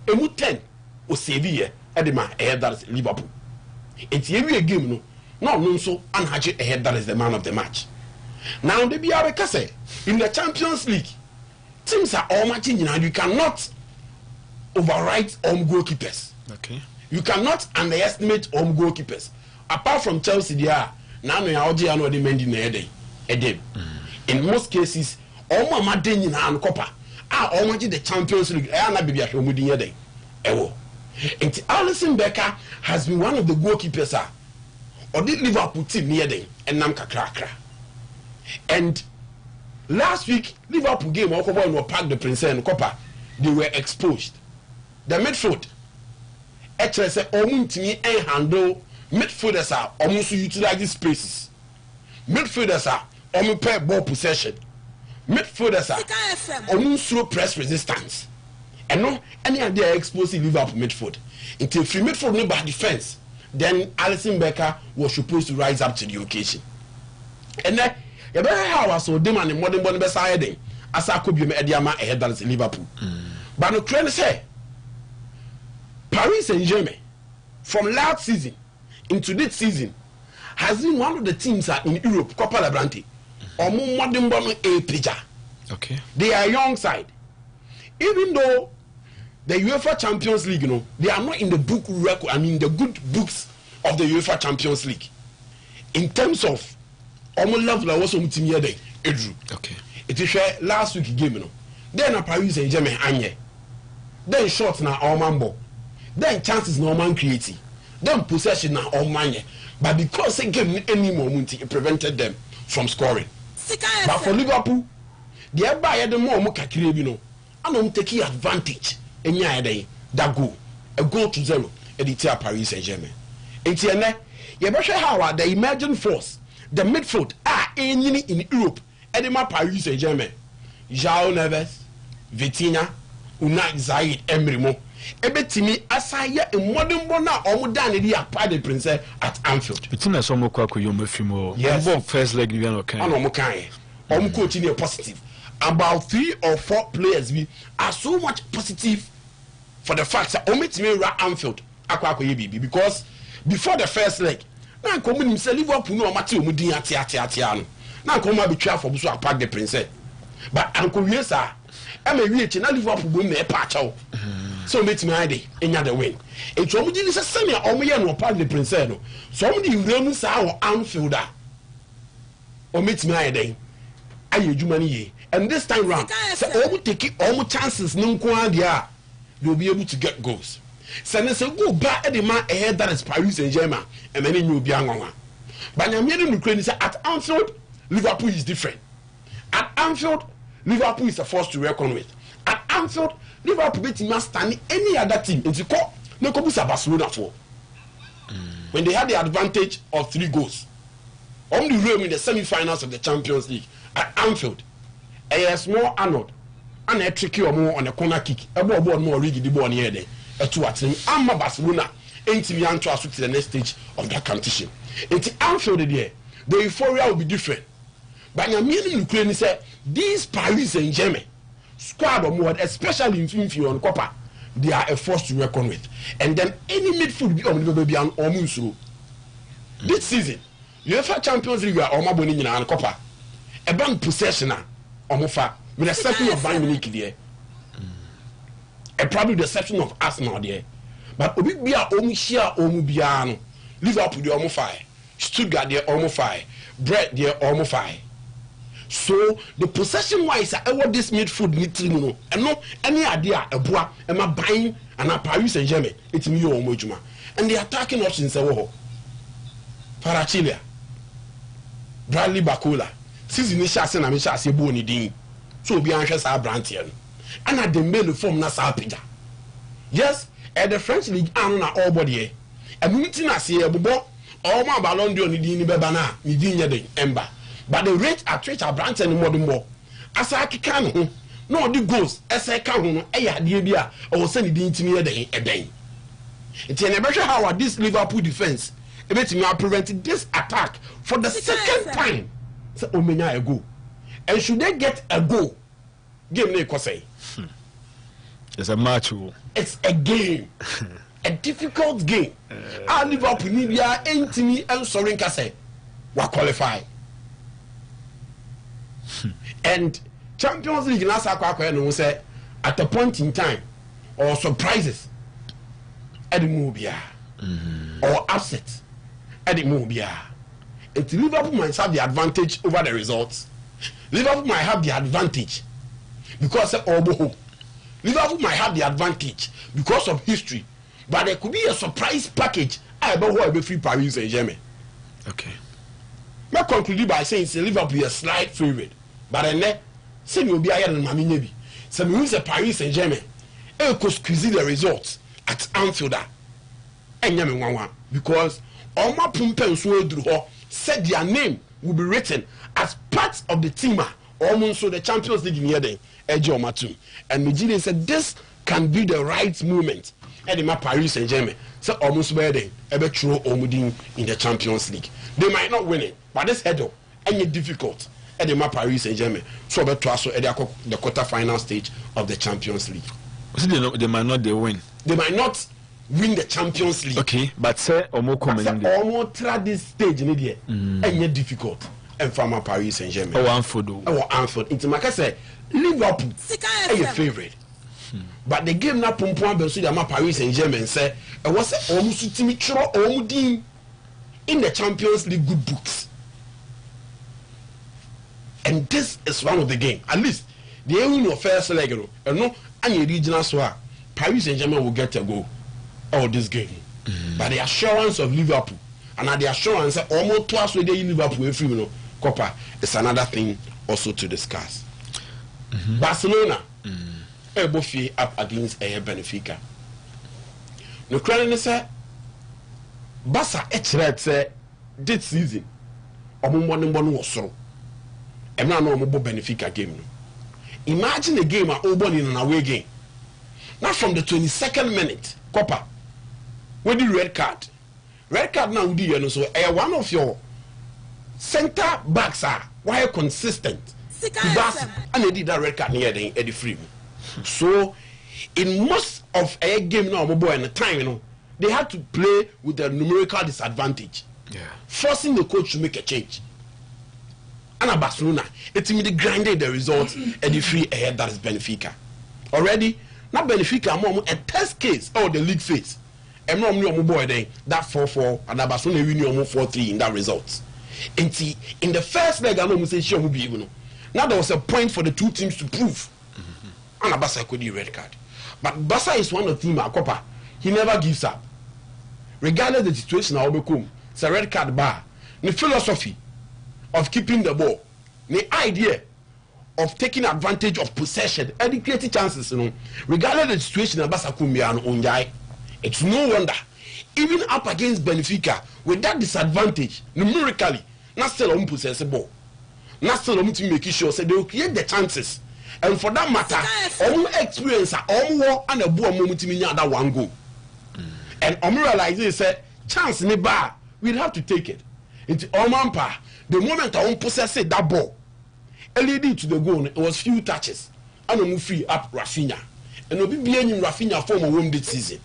Emu 10 o Sevilla, Edema ahead that is Liverpool. It's every game no so unhatched ahead that is the man of the match. Now the Biarra in the Champions League, teams are all matching. You cannot override goalkeepers.
Okay.
You cannot underestimate goalkeepers. Apart from Chelsea, they are now the mending in most cases, all my matin and copper are all the Champions League. I am not be and Alisson Becker has been one of the goalkeepers or did Liverpool team near them and Namka Krakra. And last week, Liverpool game no Park the Prince and Copper, they were exposed. The midfield, actually said, Omuntimi and handle midfielders are almost utilizing spaces. Midfielders are almost pair ball possession. Midfielders are almost slow press resistance. And no, any idea exposing Liverpool midfield. Until free midfield no by defense, then Alisson Becker was supposed to rise up to the occasion. And then, you better how I saw them and the modern one beside them. As I could be Ediama ahead that is Liverpool. But no train say Paris Saint-Germain from last season into this season has been one of the teams in Europe, Copa Lebarante, or more modern one a pitcher.
Okay.
They are a young side. Even though the UEFA Champions League, they are not in the book record, the good books of the UEFA Champions League. In terms of almost level I was on team here day,
okay.
It is last week game, Then a Paris Saint-Germain anye. Then shots na all mambo. Then chances no man creating. Then possession na all manye. But because they gave any moment, it prevented them from scoring. But for Liverpool, they are by the more Mokakiribino. And I'm taking advantage. And that goal, a goal to 0, and it's Paris Saint-Germain. And you better how the emerging force, the midfield, in Europe, and Paris Saint-Germain. João Neves, Vitinha, Unai Zahid, Emrimo. Ebetimi asaya a modern bona or modern idea by the prince at Anfield.
Vitinha so moko akoyom afimo.
Yes.
First leg we no kan.
Ano mokan. Coaching a positive. About 3 or 4 players are so much positive for the fact that Omitimi ra Anfield akwa because before the first leg, now come himself Liverpool no mati omudin ati no. Now come be try for so apart the prince. But Uncle Yesa, I may reach na Liverpool go me patch out. So Omitimi ide enya the win. E to omudin is same omoye no apart the prince no. So omudin remu sa wo Anfield a. Omitimi ide aye jumani ye. And this time round, so almost take almost chances no there, you'll be able to get goals. So they say go back at the man ahead that is Paris Saint-Germain, and then you'll be on. But I'm hearing Ukraine say at Anfield, Liverpool is different. At Anfield, Liverpool is a force to reckon with. At Anfield, Liverpool beat him standing any other team. It's a call. No Kobusa Barcelona for. When they had the advantage of 3 goals, on the room in the semi-finals of the Champions League at Anfield. A small Arnold and a tricky or more on a corner kick, a ball more riggy the ball near there. A 2 at 3. I'm Barcelona ain't to be to the next stage of that competition. It's Anfield there. The euphoria will be different. But I'm meaning Ukraine said these Paris Saint-Germain squad or more, especially in Finfield on Copper, they are a force to reckon with. And then any midfield be on Omunsu. This season, UEFA Champions League are Omaboni and Copper. A bank possession. Omofa, with the exception of Bayern Munich there, and probably the exception of Arsenal there, but Obi Bia Omishia Omubiano, Liverpool the Omofai, Stuttgart the Omofai, Brett the Omofai. So the possession wise, I want this midfield need and no any idea a bois and my buying and a Paris Saint-Germain. It's me or Mojuma. And the attacking options are Parachilia, Bradley Bacola, Sisi Nisha and Amisha Seboni Ding. So be anxious our Brantian. And at the mail form Nasa Pija. Yes, at the French League, I'm not all body. A meeting I see a bobo, all my ballon do Nidini Bebana, Nidinia Ember. But the rate at which I branch any more than more. As I can, no, the goals, as I can, a idea, or send it into me a day. It's an impression how this Liverpool defense, a bit me prevented this attack for the second time. So, Omenia a goal. And should they get a goal, game me say.
It's a match.
It's a game. A difficult game. Our Liverpool need ya entity and Sorin Kase. We qualify. And Champions League last no say at a point in time or surprises at the Mubia or upsets at the Mubia. And Liverpool might have the advantage over the results. Liverpool might have the advantage because of Obo. Liverpool might have the advantage because of history, but there could be a surprise package. I about who will free Paris Saint-Germain.
Okay.
I conclude by saying Liverpool is a slight favorite. But then, say you will be higher than Mami Nebi. So we use Paris Saint-Germain. It could squeeze the results at Anfield. And Yaman because all my pumpen so said their name will be written as part of the team. Almost so the Champions League in here, Ejo Matum. And Nigeria said this can be the right moment. And in my Paris Saint-Germain, so almost where they ever throw Omudin in the Champions League. They might not win it, but this head up, any difficult. And in my Paris Saint-Germain, so about to the quarter-final stage of the Champions League.
So they might not win.
They might not win the Champions League.
Okay, but say
almost try this stage in the and difficult. And from my Paris Saint-Germain.
Oh, Anfield.
Oh, Anfield. Into my case, Liverpool is your favorite. But the game na pompon be so that my Paris Saint-Germain say it was almost to me throw in the Champions League good books. And this is one of the game. At least the win your first leg, and no any regional so Paris Saint-Germain will get a goal out of this game. But the assurance of Liverpool and the assurance that almost twice with the Liverpool every Copper is another thing also to discuss. Barcelona both up against Benfica. No credit say Barca say this season one was so. I'm not no Benfica game. Imagine a game at Oban in an away game. Not from the 22nd minute, Copper. With the red card. Red card now do you so one of your center backs are why consistent. And they did that red card near the free. So in most of a game now and the time, they had to play with a numerical disadvantage.
Yeah.
Forcing the coach to make a change. And at Barcelona, it immediately grinded the results and the free ahead that is Benfica. Already, now Benfica more a test case of the league phase. And no boy then that 4-4 and that Barcelona win 4-3 in that result. In the first leg, I know say sure will be even. Now there was a point for the two teams to prove. And Barca could do red card. But Barca is one of the team at Copa. He never gives up. Regardless of the situation I will become, it's a red card bar. The philosophy of keeping the ball, the idea of taking advantage of possession and creating chances, regardless of the situation that Barca could be on. It's no wonder, even up against Benfica, with that disadvantage, numerically, not still on possess the ball. Not still on to make sure they will create the chances. And for that matter, all experience, all war and a boy moment to me that one goal. And realize they said, chance in the bar, we'll have to take it. It's Omampa. The moment I possess that ball, leading to the goal, it was few touches. And I move free up Rafinha. And we'll be being Rafinha form of this season.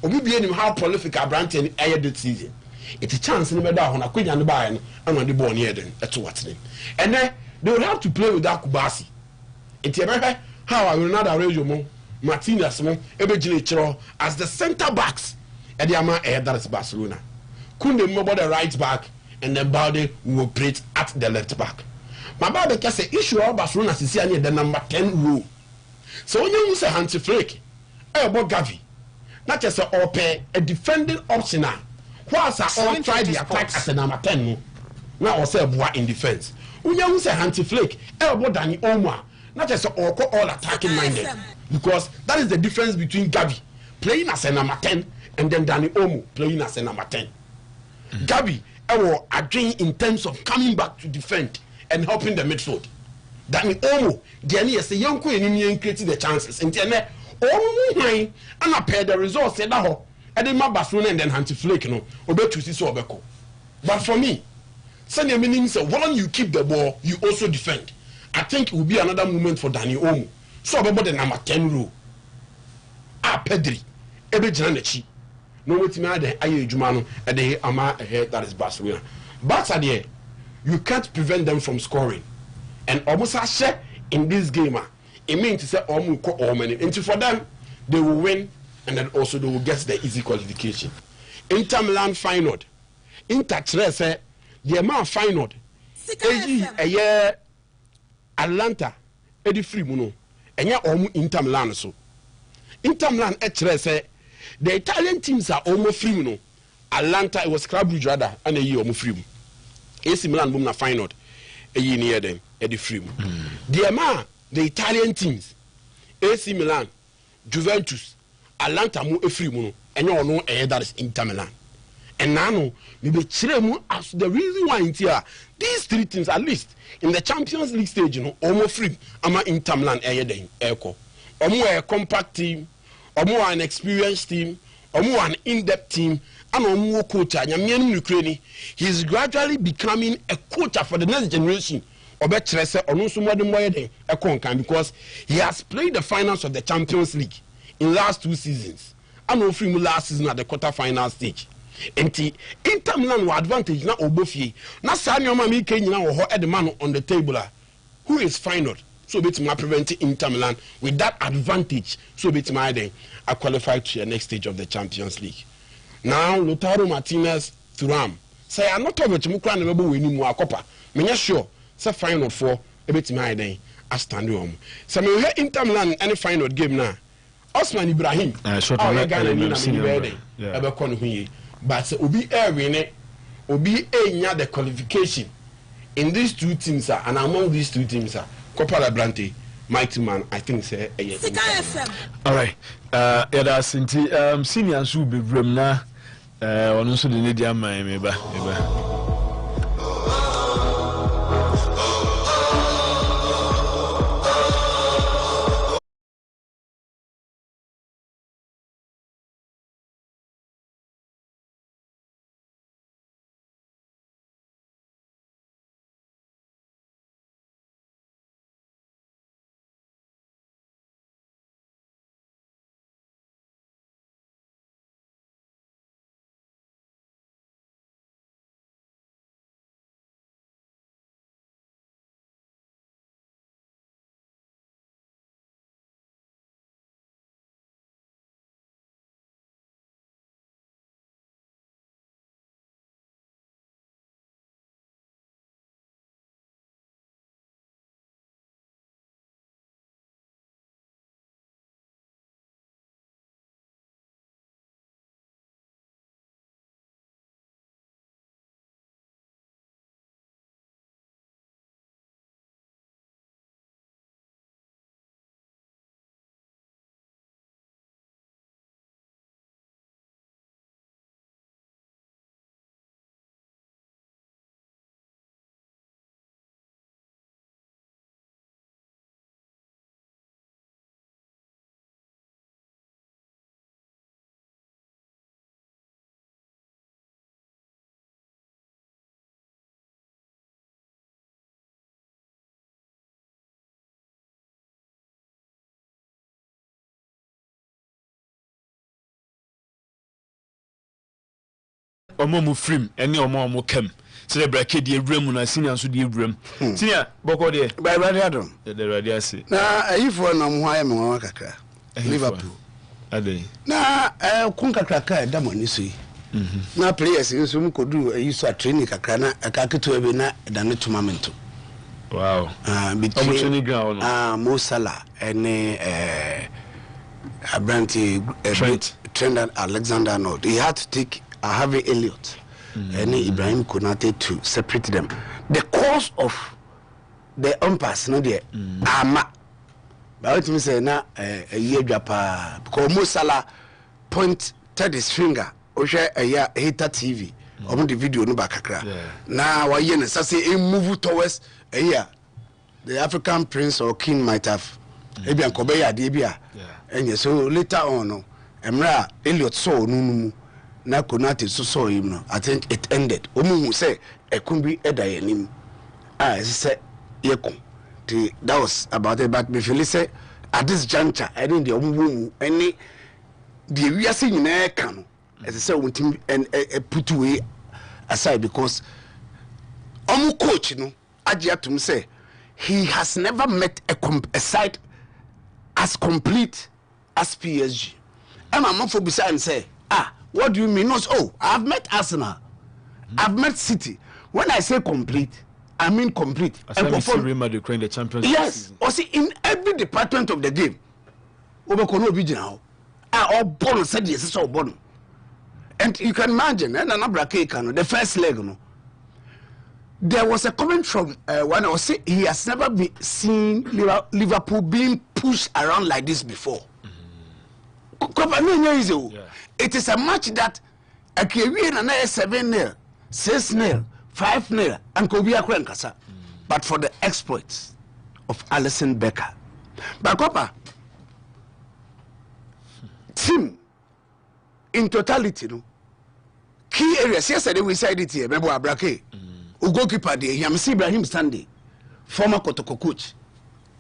We'll be being how prolific Lebarante and air this season. It's a chance in the middle when I quit and the bar and on the ball near them. That's what's name. And then they will have to play with that Kubasi. It's a how I will not arrange your Martinez as the centre backs at the Ama air that is Barcelona. Couldn't move the right back and then Balde will operate at the left back. my baba can say issue of Barcelona sisi the number 10 row. So when you say Hansi Flick, about Gavi, not just a defending option. Whilst I all try the attack as a number 10, now also in defense. When you say Hansi Flick, about Danny Omar, not just all attacking minded, because that is the difference between Gavi playing as a number 10 and then Danny Olmo playing as a number 10. Gavi, a dream in terms of coming back to defend and helping the midfield. Danny Olmo, Danny is a young queen in creating the chances. And then Olmo and I pair the results. Said that I did my Barcelona and then Hansi Flick, no, or bet to see so beko. But for me, Sunday meaning so when you keep the ball, you also defend. I think it will be another moment for Danny Olmo. So about the number 10 rule. Pedri, every Janachi. No wait me aye Jumano and they ama ahead that is Barcelona. But there, you can't prevent them from scoring. And almost a share in this game, it means to say almost all many. And for them, they will win and then also they will get the easy qualification. Inter Milan final. Inter Trese, the amount final. A year Atlanta, Eddie Free Muno, and ya almost Inter Milan so. Inter Milan Trese. The Italian teams are almost free, you know. Atlanta, it was Club Brugge rather, and a year almost free. AC Milan boom na final, a year near them, at the free. The Italian teams, AC Milan, Juventus, Atlanta mo a free mono, and you all know that is Inter Milan. And now, maybe Chiremu as the reason why in here, these three teams at least in the Champions League stage, you know, almost free. Ama Inter Milan echo. Omo a compact team. Omo an experienced team, omo an in-depth team, and omo coach. He's gradually becoming a coach for the next generation. Because he has played the finals of the Champions League in last 2 seasons. And also last season at the quarter-final stage. And Inter Milan were advantage na obofie. Na Sanyo Mami Kenya at the man on the table. Who is final? So bit my preventing Inter Milan with that advantage. So bit my then I qualified to the next stage of the Champions League. Now Lautaro Martinez Thuram say I'm not over to Mukran remember winning more copper. Me sure say final 4 a bit my then I stand home. So me hear Inter Milan any final game now. Osman Ibrahim. But Obi Erwin Obi Enya the qualification in these two teams and among these two teams Copa Lebarante, mighty man, I think say all right. That's indeed senior should be Bremna on also the media maybe. Omo film any omo kem say bracket the brem na senior so the brem senior boko there by radio the radio say na ayifo na mo haye me won kakra Liverpool ade na kun kakra ka da mani so na players nso mu kodu ayi so training kakra na akaketo be na da ne tournament
Wow.
Between Mo Salah and Lebarante, Trent and Alexander-Arnold. He had to take Harvey Elliott and Ibrahim Konate to separate them. The cause of the umpires, no there, but what me say na a year japa because Mo Salah pointed his finger. Oshe hater TV. The video no bakakra. Now why you say move towards the African prince or king might have maybe and Kobeya Debia. And so later on, Emra Elliot saw no na Konate so saw him. No, I think it ended. Omu say a kumbi edayenim. Say yeko. That was about it. But if you say at this juncture, I didn't the any the we are seeing in can as I say and put away aside because coach, you know, Ajia to say he has never met a side as complete as PSG. And I'm not for beside and say, what do you mean? No, I've met Arsenal, I've met City. When I say complete, I mean complete.
And Real Madrid the champions.
Yes, or see in every department of the game. Or born said yes, so born. And you can imagine, the first leg, no, there was a comment from one who said he has never been seen Liverpool being pushed around like this before. It is a match that a Korean and 7-0, 6-0, 5-0, and Kobe Akrenkasa. But for the exploits of Alisson Becker. But Papa, team in totality, no key areas. Yesterday we said it here. Remember Abrake, goalkeeper there. Yamsi Ibrahim Sunday, former Kotoko coach.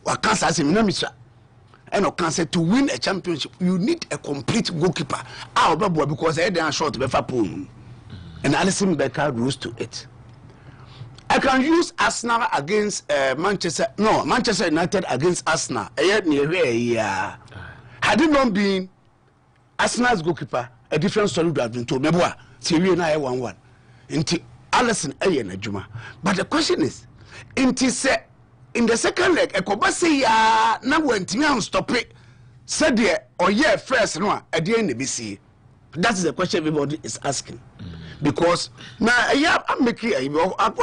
Wakansa Asiminamisha, and Okansa to win a championship, you need a complete goalkeeper. Because I had short Befapool, and Alisson Becker rose to it. I can use Arsenal against Manchester United against Arsenal. Had it not been Arsenal's goalkeeper, a different story would have been told. Mebwa, Thierry and I 1-1. Into Alisson and Juma. But the question is, in the second leg, a Kobasi now went to stop it. Said there or first no at the end of BC. That is the question everybody is asking. Because now I'm making a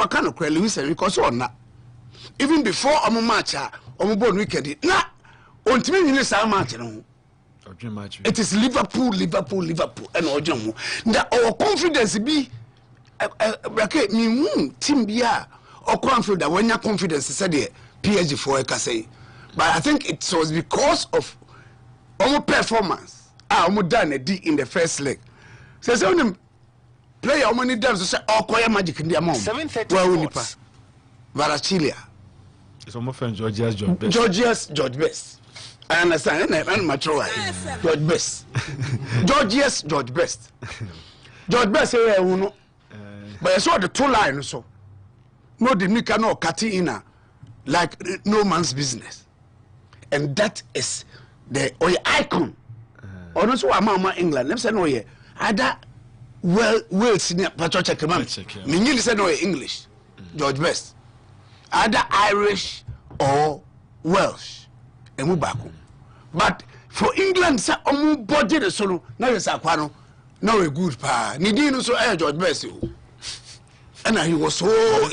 kind of Lewis because or not. Even before I'm a match, I'm born weekend. Now, on to me, match. It is Liverpool, and Ojomo. That our confidence be team be or confident when your confidence said PSG for a say. But I think it was because of our performance. Almost done a D in the first leg. So some player how many times say choir magic in the amount. 7:30. Varachilia.
It's almost friend George
Best. I understand. And mature. George Best. George Best. George Best say uno. But I saw the two lines so. No the Nika no cutting in like no man's business. And that is the icon. Or not so Mama England. Let me say no yeah. Ada Wales near Patrick Checkman. Mini say no English. George Best. Either Irish or Welsh. Emubaku. But for England, say omu body the solo. Now you say kwano. Now a good pa. Nidino so George Best. And he was so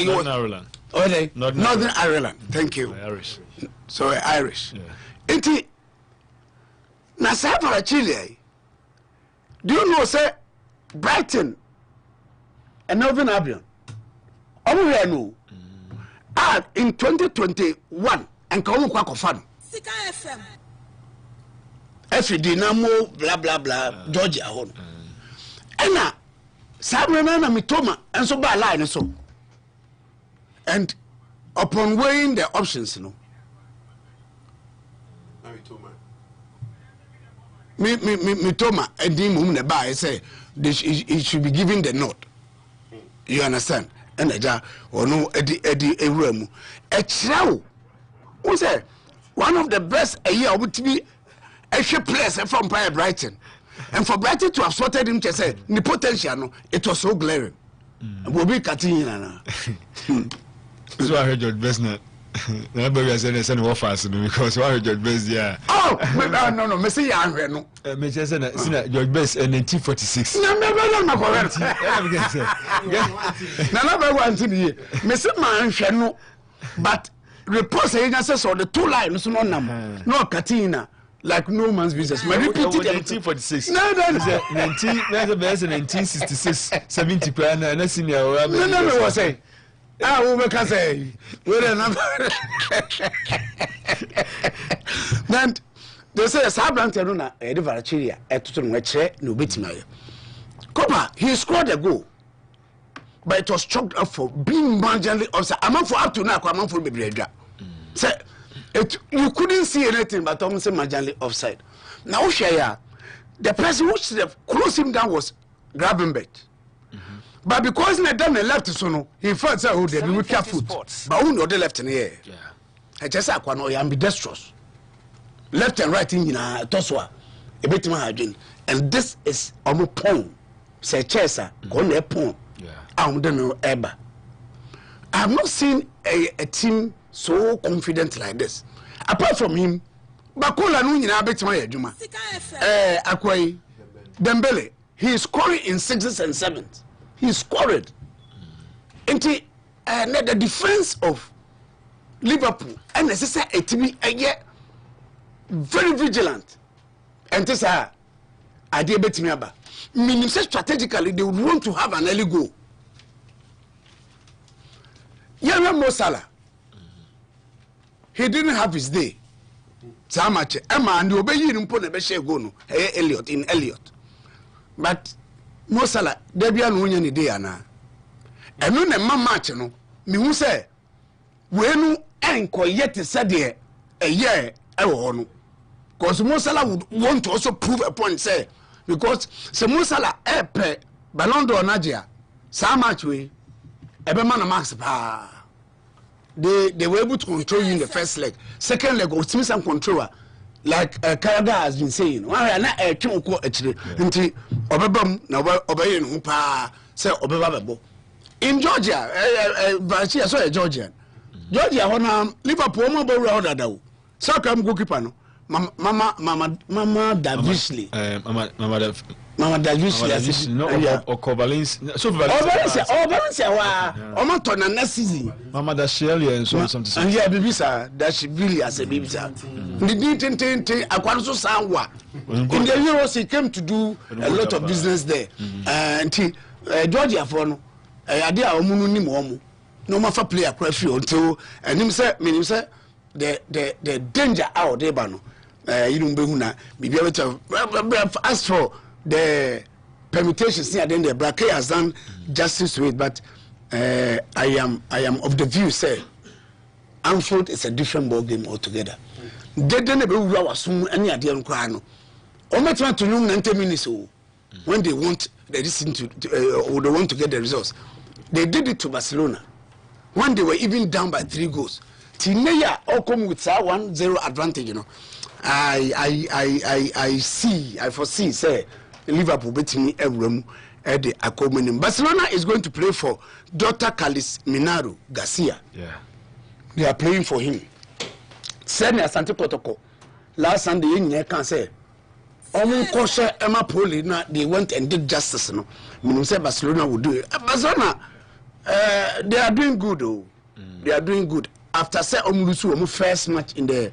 Northern Ireland.
Okay. Northern Ireland. Thank you.
Irish.
So Irish. Iti na Savara Chile. Do you know say Brighton and Northern Albion? No. In 2021 and come kwa kofano. Sika FM. Dinamo blah blah blah Georgia hon. Ena Sabrina na Mitoma and so by line so. And upon weighing the options, you know. Mitoma and Dim the buy say it should be given the note. You understand? And or no Eddie room. A chow was one of the best a year would be a ship place from Brighton. And for Brighton to have sorted him to say the potential, no, it was so glaring. We'll be cutting in.
That's why I heard your business. Nobody said any more fast because why George Best, yeah.
Oh, no, Messi, I'm no.
George Best and 1946.
No, correct. Number one to the Messi man, no, but reports agencies or the two lines, no number, no Katina. Like no man's business. My repeat it.
1946.
No.
1966, 70 plan, and a senior.
No, was say. I will say. Then they say a Sabrante Runa, a Devarachiria, a Tutum Weche, no bit my. Copa, he scored a goal, but it was chalked up for being marginally offside. I'm for up to now, I'm for the say. You couldn't see anything but almost marginally offside. Now, Shaya, the person who should have closed him down was Gravenberch. But because he had done the left, so he felt that they be careful. But who know the left in the air? I just said, I am ambidextrous. Left and right in Toswa, a bit more hygiene. And this is almost pong. Say, Chesa, go near pong. I don't know ever. I have not seen a team so confident like this. Apart from him, Bakola no nyina bet my adwuma. Akwai Dembele, he is scoring in 6s and 7s. He scored. Into the defense of Liverpool and necessary a team very vigilant. And this idea bet me about. Meaning strategically they would want to have an early goal. Mo Salah. He didn't have his day. So much. Emma and the obey you put a beshe go no. Elliot in Elliot. But Mo Salah, there be no any day ana. And no na match no. Me who say we no enko yet said there a year no. Because Mo Salah would want to also prove a point say because Mo Salah pe Ballon d'Or Nadia. So much we ebe man max pa. They were able to control you in the first leg. Second leg, some controller, like Canada has been saying. Why not a chunko actually? Until Obabam, now obeying who pa say Obababo. In Georgia, I saw a Georgian. Georgia, when Liverpool, Mobile, so come goalkeeper. No, Mama Davishley. Mama Davishley.
No, or Covalins. So,
Omaton and next season.
Mama Dashieli and so something.
And yeah, Bibisa, that she really as a Bibisa. The didn't Aquaso Sanwa. In the Euros, he came to do a lot of business there. And Georgia for no, idea of Mununi Momu. No more player crash until and him said, the danger out there, Bano. You don't be able to ask for the permutations here. Then the bracket has done justice to it, but I am of the view say Anfield is a different ball game altogether. They didn't be any idea on Krano. Almost want to know 90 minutes when they want they listen to or they want to get the results. They did it to Barcelona when they were even down by 3 goals. Tineya all come with 1-0 advantage, you know. I foresee say Liverpool beating everyone at the Acomanium. Barcelona is going to play for Dr. Carlos Minaro Garcia.
Yeah.
They are playing for him. Send Asante Protocol. Last Sunday in can say Emma Poli they went and did justice. No, meaning say Barcelona will do it. Barcelona they are doing good though. They are doing good. After say first match in the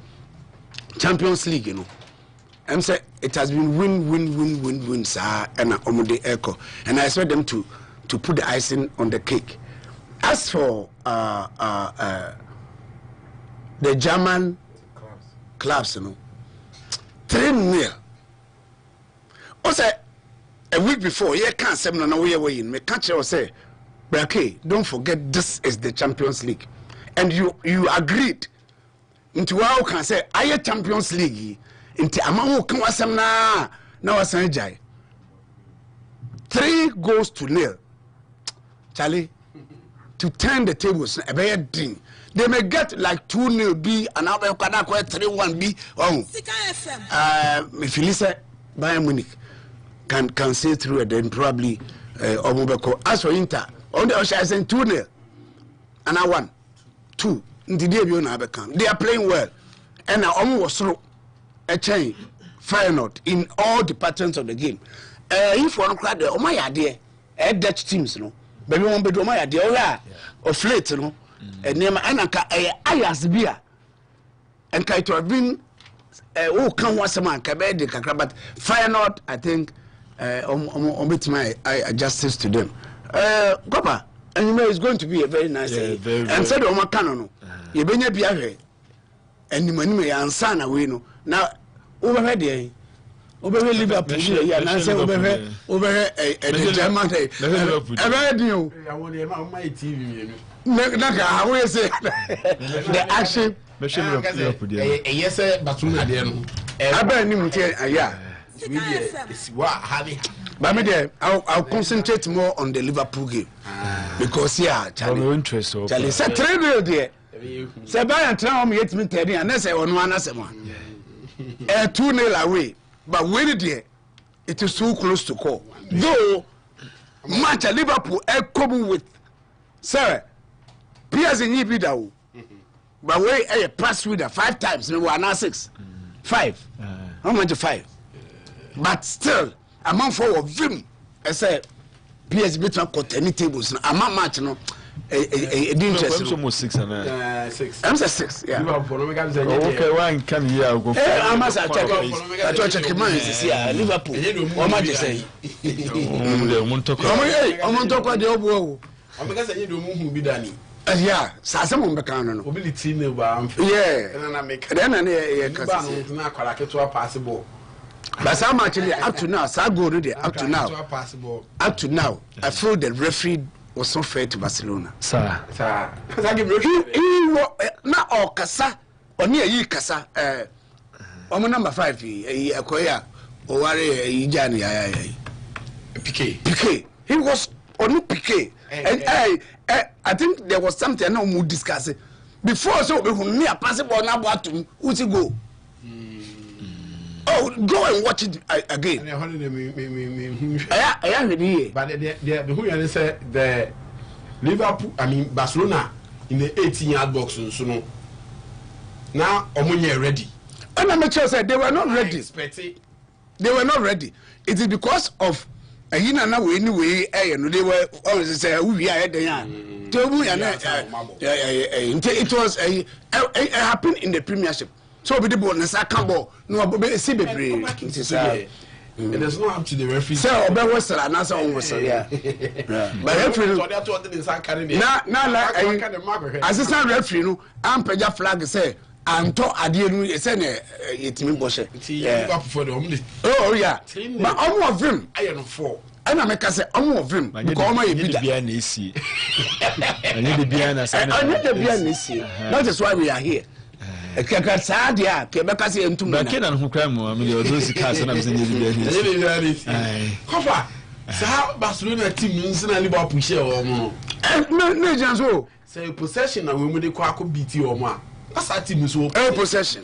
Champions League, you know. And say it has been win, sir, and Omode Echo. And I expect them to put the icing on the cake. As for the German clubs, you know, 3-0. Also, a week before, you can't say no way in. Me catch you say, okay, don't forget this is the Champions League, and you agreed. Into how can say I Champions League into among can wasam na wasan jai 3-0. Charlie, to turn the tables a bad thing. They may get like 2-0 B and now 3-1 B. Oh, if you listen, Bayern Munich can see through it, then probably Omobeko. As for Inter, on the Osha 2-0 and I 1-2. They are playing well. And now almost through a chain Feyenoord in all departments of the game. If one crowd the my idea, Dutch teams, no. Baby one be my idea, of late, no. And name Anaka Ayas beer. And Kaito have been come once a man, Kabedi, but Feyenoord, I think, omit my justice to them. Gopa, and you know it's going to be a very nice day. And said, Oma Canon, you been a beer. And you may answer na we no now over there over Liverpool yeah na say over the German radio I want my TV na how we say the action yes but there no aba ni mutie yeah but me there I'll concentrate more on the Liverpool game because yeah Charlie interest Charlie say 3-0 there. Say Bayern try on me 8 minutes and say on one as one. 2-0 away. But when it it is too close to call. Though match Liverpool come with sir Piers in Yibida. But we a pass with 5 times no one 6. 5. How much 5? But still among 4 of them I say Piers between continue tables among match no interest
almost 6 and
6. I'm 6, yeah.
Okay, one come here. I'll go.
I must check. I check your money. Yeah, Liverpool. What am I say?
I'm on talk
about the old.
I'm because I do move be done.
Yeah, Sassamon Bacano.
Mobility no bomb.
Yeah,
and I make
then
not quite to a possible.
But how much up to now? So go ready up to now. Up to now, I feel the referee was so fair to Barcelona.
Sir.
Now or Casa or near ye Casa. Number 5, Akoya or Ijani. Piquet. He was on Piquet. And I think there was something no more discussing. Before so we will near possible now what to who's it go? Oh, go and watch it again. I am here.
But who said the Liverpool, I mean Barcelona in the 18-yard box so now Omunye ready.
And I'm sure said they were not ready. They were not ready. It is because of a hina na we anyway they were always say we are there. It was a happened in the Premiership. So we did bonus I can't ball no see be it
is not up to the referee.
So be whistle and answer on whistle yeah. But referee now like assistant referee no am peja flag say anto ade nu say na yetimi boshe
yeah for the omni
oh yeah but omo of him
I am 4
and I make say omo of him because omo e
bia na esi anya de bia na say
anya de bia na esi that is why we are here. Kaka sadia ke beka se entum na
ke na ho kra mu am de odo sika so na me se nye bia
kofa sa Barcelona team nsina Liverpool share o mo
no janso
say possession na we mu de kwa ko beat o mo a asa team so
possession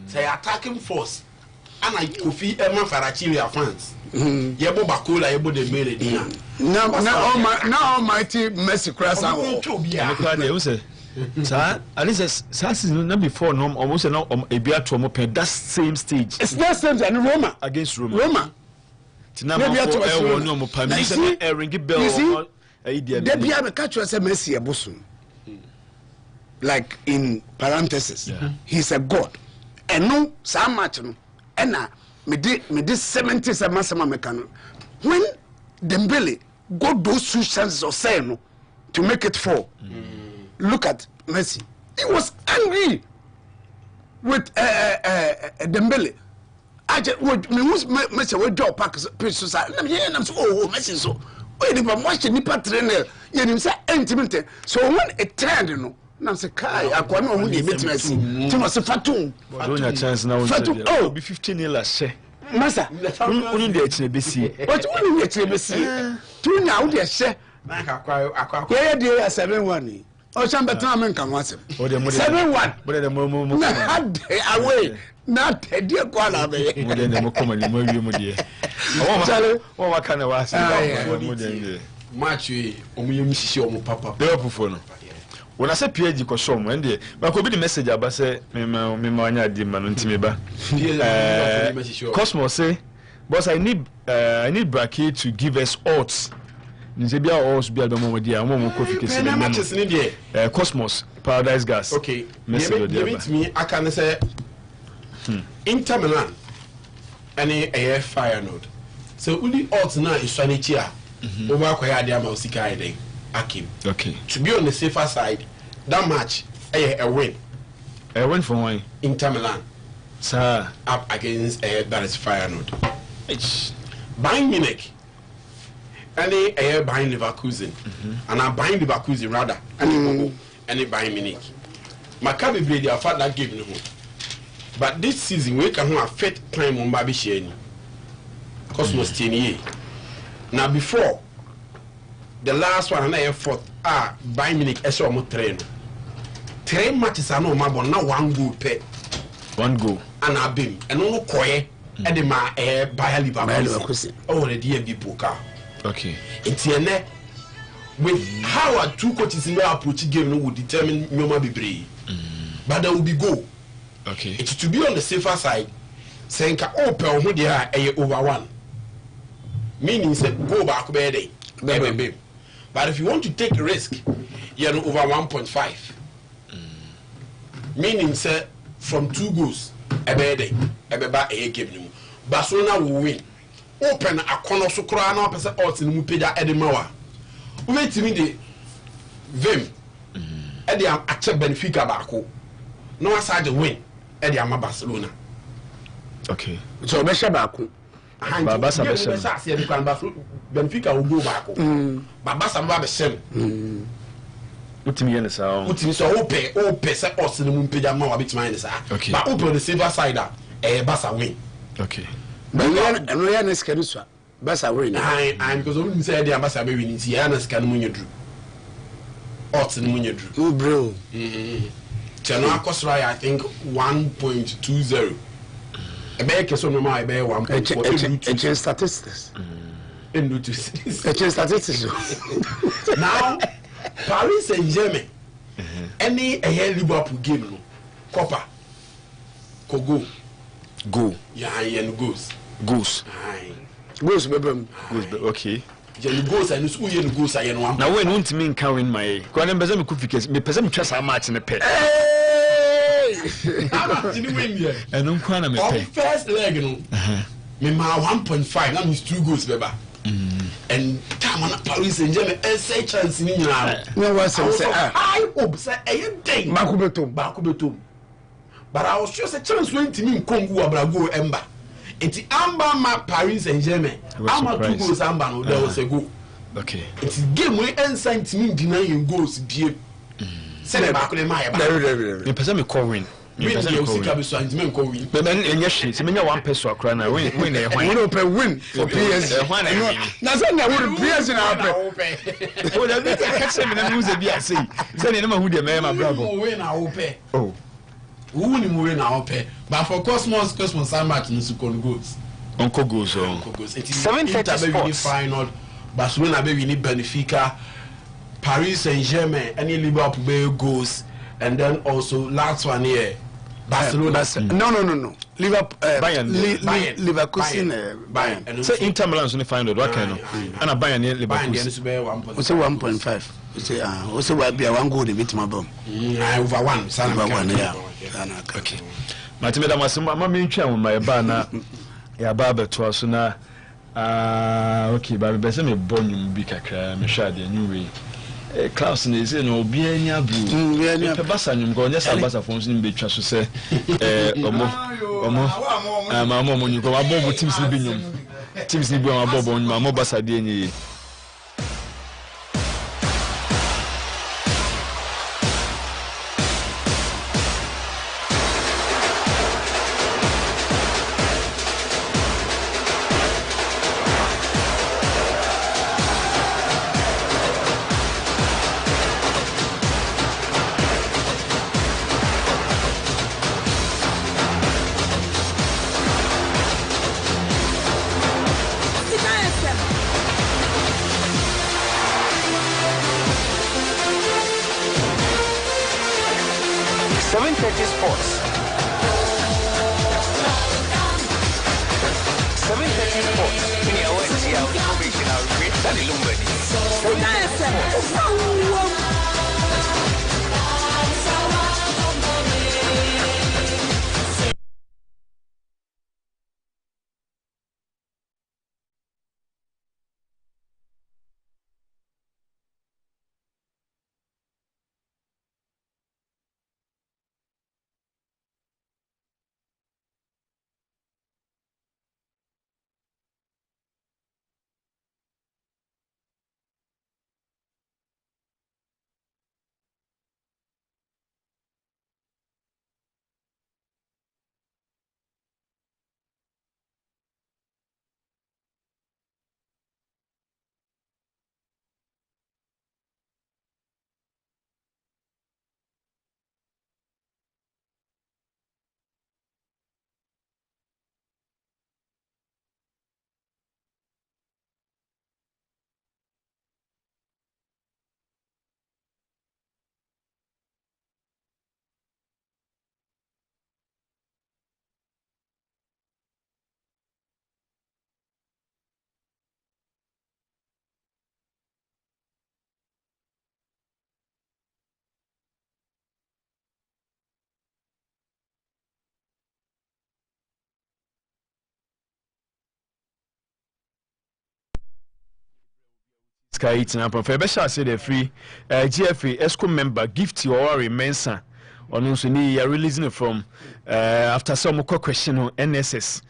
say attacking force ana Kofi Emma Farachilia fans yebo bakola yebo de mele dia
na almighty Messi crasa
o kwa de o say sir, at least season number before no almost now ebia to mo pen that same stage.
It's not same than Roma
against Roma.
Roma.
Tinama for no mo pan me say ring bell or
Debia me catch us Messi ebosun. Like in parenthesis, he's a god. And no so much no. And na me did 70 sama mekano. When Dembele got those 2 chances of saying no to make it 4. Look at Messi. He was angry with Dembele. I just Messi would draw pack so sad. I'm so Messi so. Wait, if I'm watching Nipa trainer, you know say intimate. So when it turned, you know, now say Kai, I can't know who they beat Messi. Thomas Fatum.
Don't have chance now.
Fatum. Oh,
be 15 last say.
Massa.
Only the HBC.
What only the HBC? 2 now they say. Yeah, they are 7-1. Oh, Chambertin, I'm in Kamasem. 7-1.
But the moment
away. Not a dear Kuala.
More than the Mokomani, more dear. Oh, what kind of was
match? Omu Papa.
They are performing. when I say PhD ko show mo ende ba ko bi the message aba say me anya di ma no ntimi ba Cosmos say boss I need Braki to give us odds nze bia odds bia do mo dia mo ko fikese
na matches ni de
Cosmos Paradise Gas
okay
message
you meet me I can say Inter Milan any a fire node so only odds now is sanity over akwaya dia ma osika iden Akim.
Okay.
To be on the safer side, that match a win.
A win for why?
Inter Milan.
Sir.
Up against that is Feyenoord. Bayern Munich. And they Bayern Leverkusen. And I'm buying Leverkusen rather. And they Bayern Munich. Maccabi Brady have fought that game no. But this season we can have fit time on Babi Sheni. Cosmos Tienier. Now before the last one and I fought Bayern Munich is almost three matches are no more but now one goal pay.
One goal.
And I been and no koye and the ma Bayer Leverkusen. Oh the DMB poker.
Okay.
It's here with how our two coaches in their approach game no will determine Nyoma Bibre. But there will be goal.
Okay.
It's to be on the safer side. Saying ka open who they are over one. Meaning say go back day. But if you want to take a risk, you're over 1.5. Meaning, say, from 2 goals, a game. Barcelona will win. Open a corner so cry now, person odds in Mupeja Edemawa. Wait to me the Vim. Eddie am at Benfica Baco. No aside the win. Eddie am Barcelona.
Okay.
So Besha Baku.
Babasa
Benfica will go back. Babasa Mbabe Sem.
Utimi yen sa.
Utimi so ope say us in Mumpeja ma wabit mind sa. But open the silver side Basa win.
Okay.
But we are next can so. Basa win.
I because we say the Basa be win ti yana scan munyedru. Odds in munyedru.
Oh bro.
Chano akosra I think 1.20. Ebe so no ma ebe 1.4
statistics.
Statistics. Now Paris Saint-Germain any a Liverpool game no Copa Kogo
go
yeah and goes
bebem
okay
Jelly goes and who you goes I no
now when won't mean count my go na mbeza me kufikes me pese me twasa match ne pe
I'm didn't win here
eno nkwa na me pe
first leg no me ma 1.5 that means 2 goals beba and time on Paris Saint-Germain say chance ni nyina
no was say
I hope say day bakubetom but I was sure say chance when team Kongo abrago emba enti amba ma Paris Saint-Germain ama 2 goals amba no there was a goal
okay
it's game we ensign team denying goals bie say the back ma ya ba
me pese me call win
win you see ka be so antime ko win
but enye hwe se menya one person akra na win na ehwan
we no pay win for PSG
ehwan
na say na we PSG na pay
o da bi ka catch me na mu ze bi asei say ne ma hu de me ma bravo
win na ope
oh
who ni mu win na ope but for Cosmos match no su kon goals
onko goals
7:30 sports final Barcelona be win Benfica Paris Saint-Germain any Liverpool be goals and then also last one here Barcelona.
No. Liverpool.
Bayern.
Leverkusen.
Bayern.
Say Inter Milan so final. What kind of? And a Bayern near
Leverkusen.
Bayern is 1.5. We say we be one goal the bit my bomb.
Over one.
Over one. Yeah.
Okay. Matimeda masema mama ntwa mo my ba na ya ba beto so na okay ba be se me bonyum bi kakra me hwa de anyway. Klaus na eze no obi anya bru pe basa nyum go nya sa basa fon so ni betwa so se omo nyum ko abobo teams ni bi o abobo nyum amo basa de enyi
Sports. 7:30 Sports. Mini ONCL information with Danny Lumbani. 7:30 Sports.
Sky eating up for Besha said a free GFA ESCO member gift or Mensa on Unsuni releasing it from after some question on NSS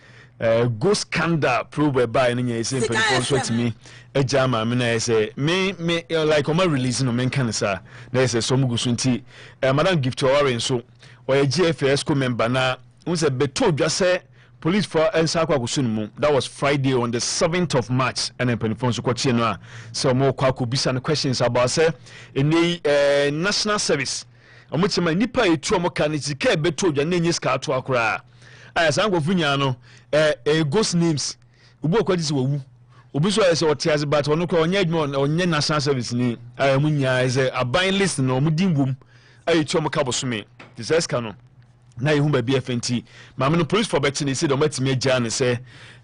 go scandal probe by any simple to me a jam. I mean, I say, me like my releasing on men cancer. There's a some gusunti, Madam gift or so or a GFA ESCO member now. Who's a beto just say. Police for Ensakwa Kusunmu. That was Friday on the 7th of March. And then Penifon Sukwachino. So more kwaku bisa questions about say in the national service. Omuchema nipa etu omokaniti ke beto dwa nenye ska ato akra. Aya sango funyano ghost names. Ubo kwadi wo obi so say otiaze but ono kwa onye national service ni munya eze aban list no omudinwum etu omokabosome. This is canon. Na you be BFNT. Mamino police for betting said on betting me Jan say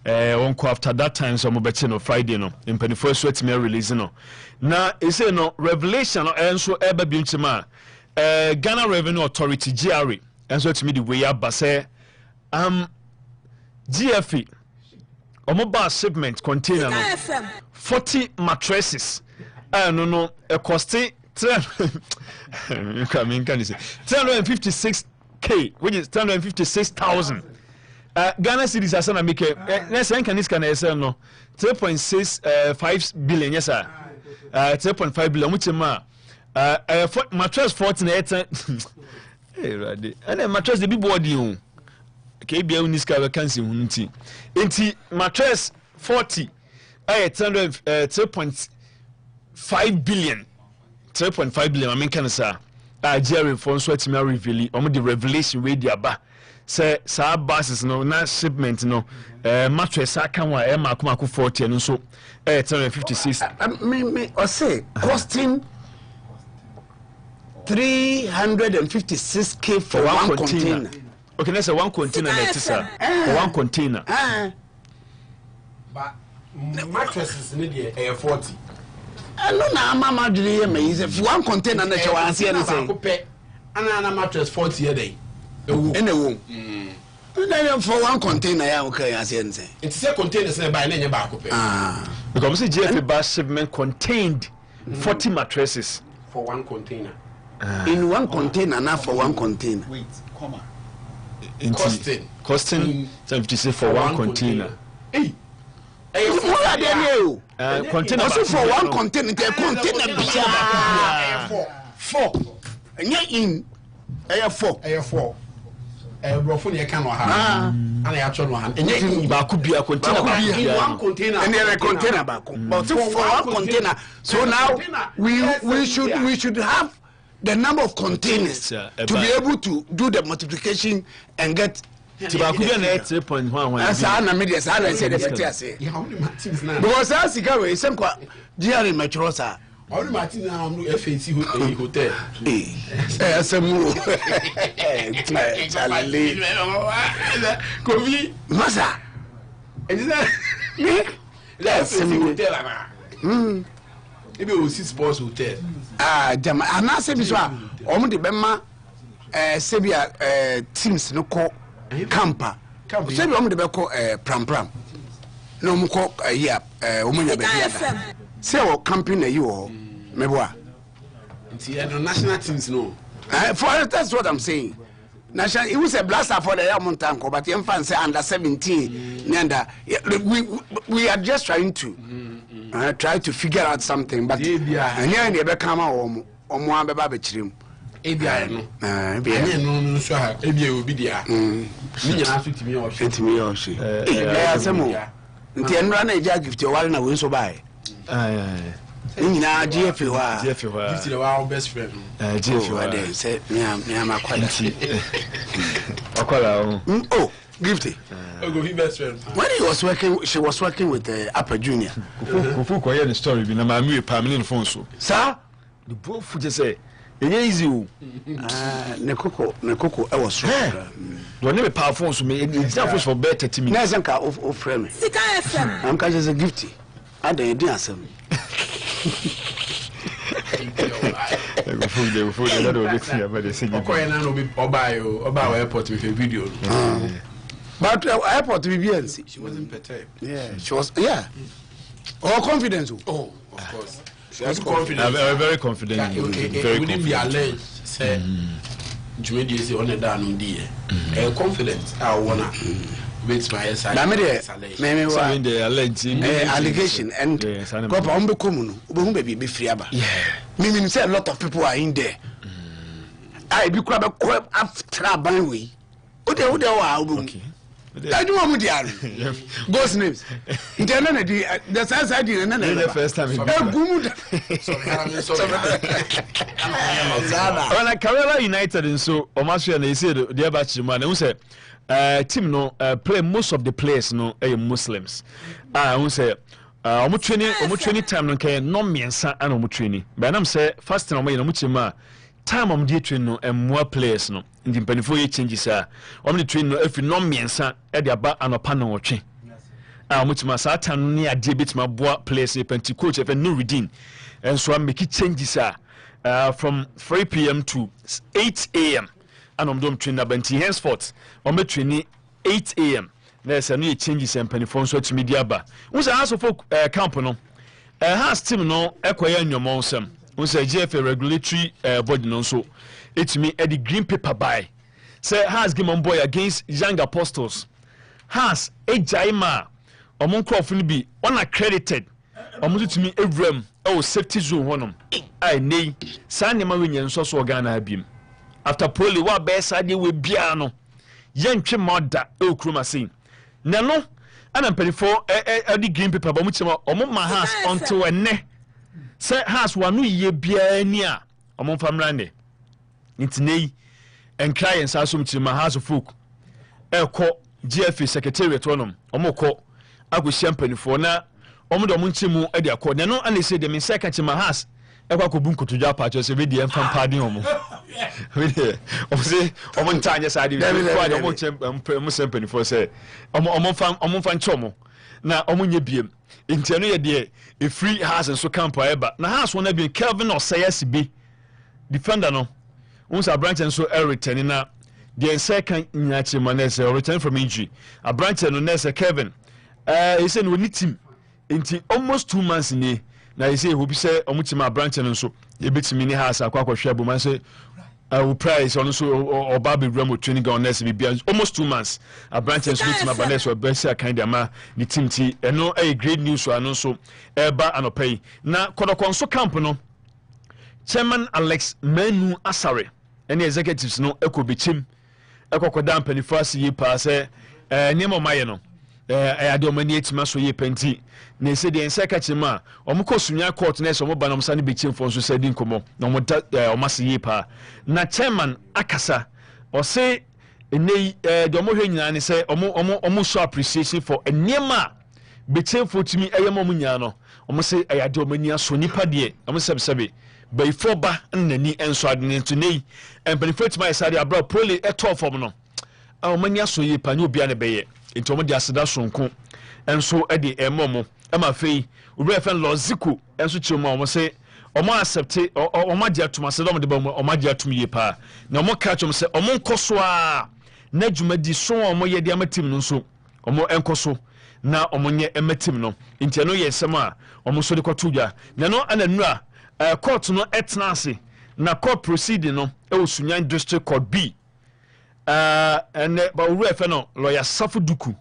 won't go after that time so mo betting on Friday no in 21st sweat me release no. Na e say no revelation no enso eba bi ntima Ghana Revenue Authority GRA enso to me the way up say GFA omoba shipment container no 40 mattresses no e cost 356 which is 356,000. Ghana cedis as an make let's say can this can sell no 3.65 billion yes sir 3.5 billion which ma mattress 48 hey ready and then mattress the big body on okay be uniska vacancy hunti enti mattress 40 3.5 billion 3.5 billion I mean can sir Jerry for sweat me reveal the revelation way the aba say sa buses no na shipment no mattress aka wa e makomako 40 no so 356
me or say costing 356k for one container.
Okay, let's say one container sir. For one container.
But mattresses need 40.
No na mama diri me is if one container na chewa anse na say
ana mattress 40 a day
ewu then for one container ya okay anse na say
it say containers na buy na nya ba ko pe
because see GFA bus shipment contained 40 mattresses
for one container
in one container na for one container
wait comma
costing 76 for one container
hey container also for one container the container four in 4
brofo ne ka no ha ana ya cho no ha
ba ku bia container
one container and the container ba ku but for one container so now we should have the number of containers to be able to do the multiplication and get
Tibakubi na 3.1.
Asa na media sa na say the fete ase. Because as sika we sem kwa GRA metrosa
All Martin now FAC hotel.
SMU. Charlie.
Kofi.
Masa.
Is that SMU hotel? Maybe we see sports hotel.
Jama, ana se bi so a omo de bema se bia teams no ko camper. Se bi omo de be ko pram. No omo ko ya omo nya be dia. Se o camping na you o meboa.
Nti national teams no.
For that's what I'm saying. National, it was a blaster for the mountain, but you fancy under 17. We are just trying to try to figure out something, but and here in the come or one baby trim.
ABI no, so ABI will be there. To me or she.
Some more. The end run a jack if you're one away so by.
GF our best friend.
GF say me quality. Oh, Gifty.
Best friend.
When he was working, she was working with Upper Junior.
Kufu kwa the story bi na ma mi permanent phone so.
Sir,
the bofu just say easy o.
Nekoko I was sure.
When me power phone so me it's not for better 30 minutes.
Na zenka of frame.
Sika FM.
Am ka just a Gifty. Ada edi asem.
Airport with a video.
But airport BBNC.
She wasn't perturbed.
Yeah, she was. Yeah. All confidence.
Oh, of course. She was confident.
Very confident.
Very wouldn't be alleged. Say, Judy is on the down on the confidence. I wanna. With my side.
Allegation and Papa Umbekomuno, Umbe be free. Meaning say a lot of people are in there. I be crab after Banwy. I do want the ghost names. The size I did the first time.
When I Kerala United and so Omasha they said the Abachman who said team no play most of the players no Muslims. Who say omo training time no can no miensa and omo training. But I'm say first time omo muchima time omo dey train no more players no. Ndi mpanifo ye changes omo dey train no if no miensa e dey aba anopa no wotwe. Muchima sa time no ade bitima boa players e penti coach e no redeem. And so I make it changes from 3 p.m. to 8 a.m. and I'm doing training abenti henceforth I'm training 8 a.m. There's a new changes and penny phone so to media ba. Who's a house of camp no has team no equia in your monsem. Who's a GFA regulatory body no so it's me at the green paper by say has game on boy against young apostles has a jaima among Crawford be unaccredited almost to me every safety zone honum I nay Sandy Marinian so Ghana beam. After Polly, what best idea with piano? Young Chimada, oh, Crumasin. Nano, and I'm penny for a green paper, but which my house onto a ne. Say, has one ye beer near among family. It's nay, and clients are some to my house of folk. Call GFA Secretariat Ronum, Omoko, I was champagne for now. Omodo Munchimu, Edia Code. Nano, and they say them in second to my house. Ewa ko bunko to Japa just a video and fan party omo. Say omo ntanya side omo sempeni for say omo fan chomo na omo nye biem nti eno ye de a free house and so camp eba na house one be Kelvin or CSB defender no once a branch and so return na the second nyachi manese return from injury a branch no nese Kevin he said we need team nti almost 2 months ni na you say who be say omutima branch no so e betimi ni house akwa hwe aboma say price on so or baby remo training go next be almost 2 months a branch and switch my balance or best kind of ma the team ti no a great news so no so eba anopay na kodokonso camp no chairman Alex Menu Asare any executives no ekobechim ekokoda mpanifo yi pa say niemo maye no adomani etima so ye penti na se de enseka chima omuko sunya court na so mo banam sa ne bechim fo so sadi nkomo na mo omase ye pa na chairman akasa o se enei de mo hwe nyina ne se omo show appreciation for enema beche fotimi eyema munya no omo se eyade omania so nipa de omo sebsebe before ba nani enso ade nto nei empanifet my side abra poli eto fom no omania so yi pa ne obi ane beye nti omo de aseda sonko enso ede emomo ama fei obi efen loziku enso chiroma omo se omo accept omo de atuma se omo de ba omo de atum yi pa na omo ka chom se omo nkoso a na dwuma di so omo ye de amatim no so omo enkoso na omonye ematim no nti no yesem a omo so de kwatudwa na no ananura court no etnase na court proceeding no e wo Sunyan district court B and ba uru efe no lawyer Safu Duku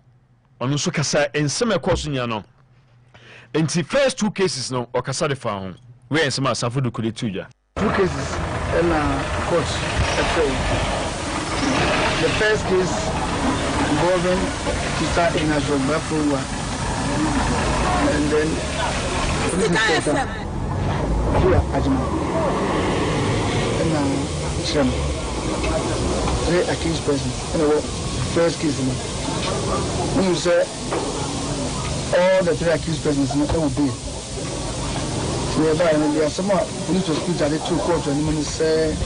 ono so kasa ensem e court nya no nti first 2 cases no okasa de fa ho we ensem a Safu Duku de tudwa
2 cases in court the first case involving Tisa Inazo Bafuwa and then here Ajma and Shem 3 accused persons and the first case when you say all the 3 accused persons will be whereby there are some police hospital they took court and when you say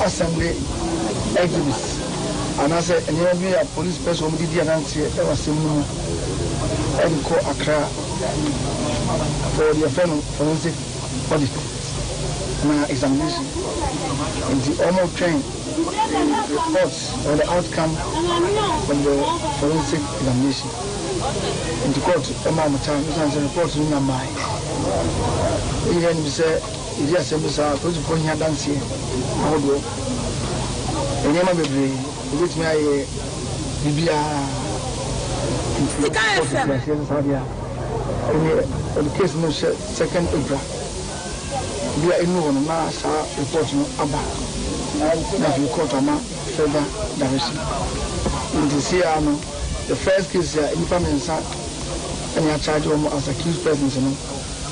assembly exhibits and I said, and you be a police person who did answer ever seen and call Accra for the forensic audit examination. And the almost train reports or the outcome from the forensic examination. In the court, amount of time, the reports in my mind. Even we say, it is a simple police for here dance here. How do and you may be with me, Bibia, the case no second April. We are in one mass report no about that we caught a further direction. In this year, the first case in family and you charge as accused persons,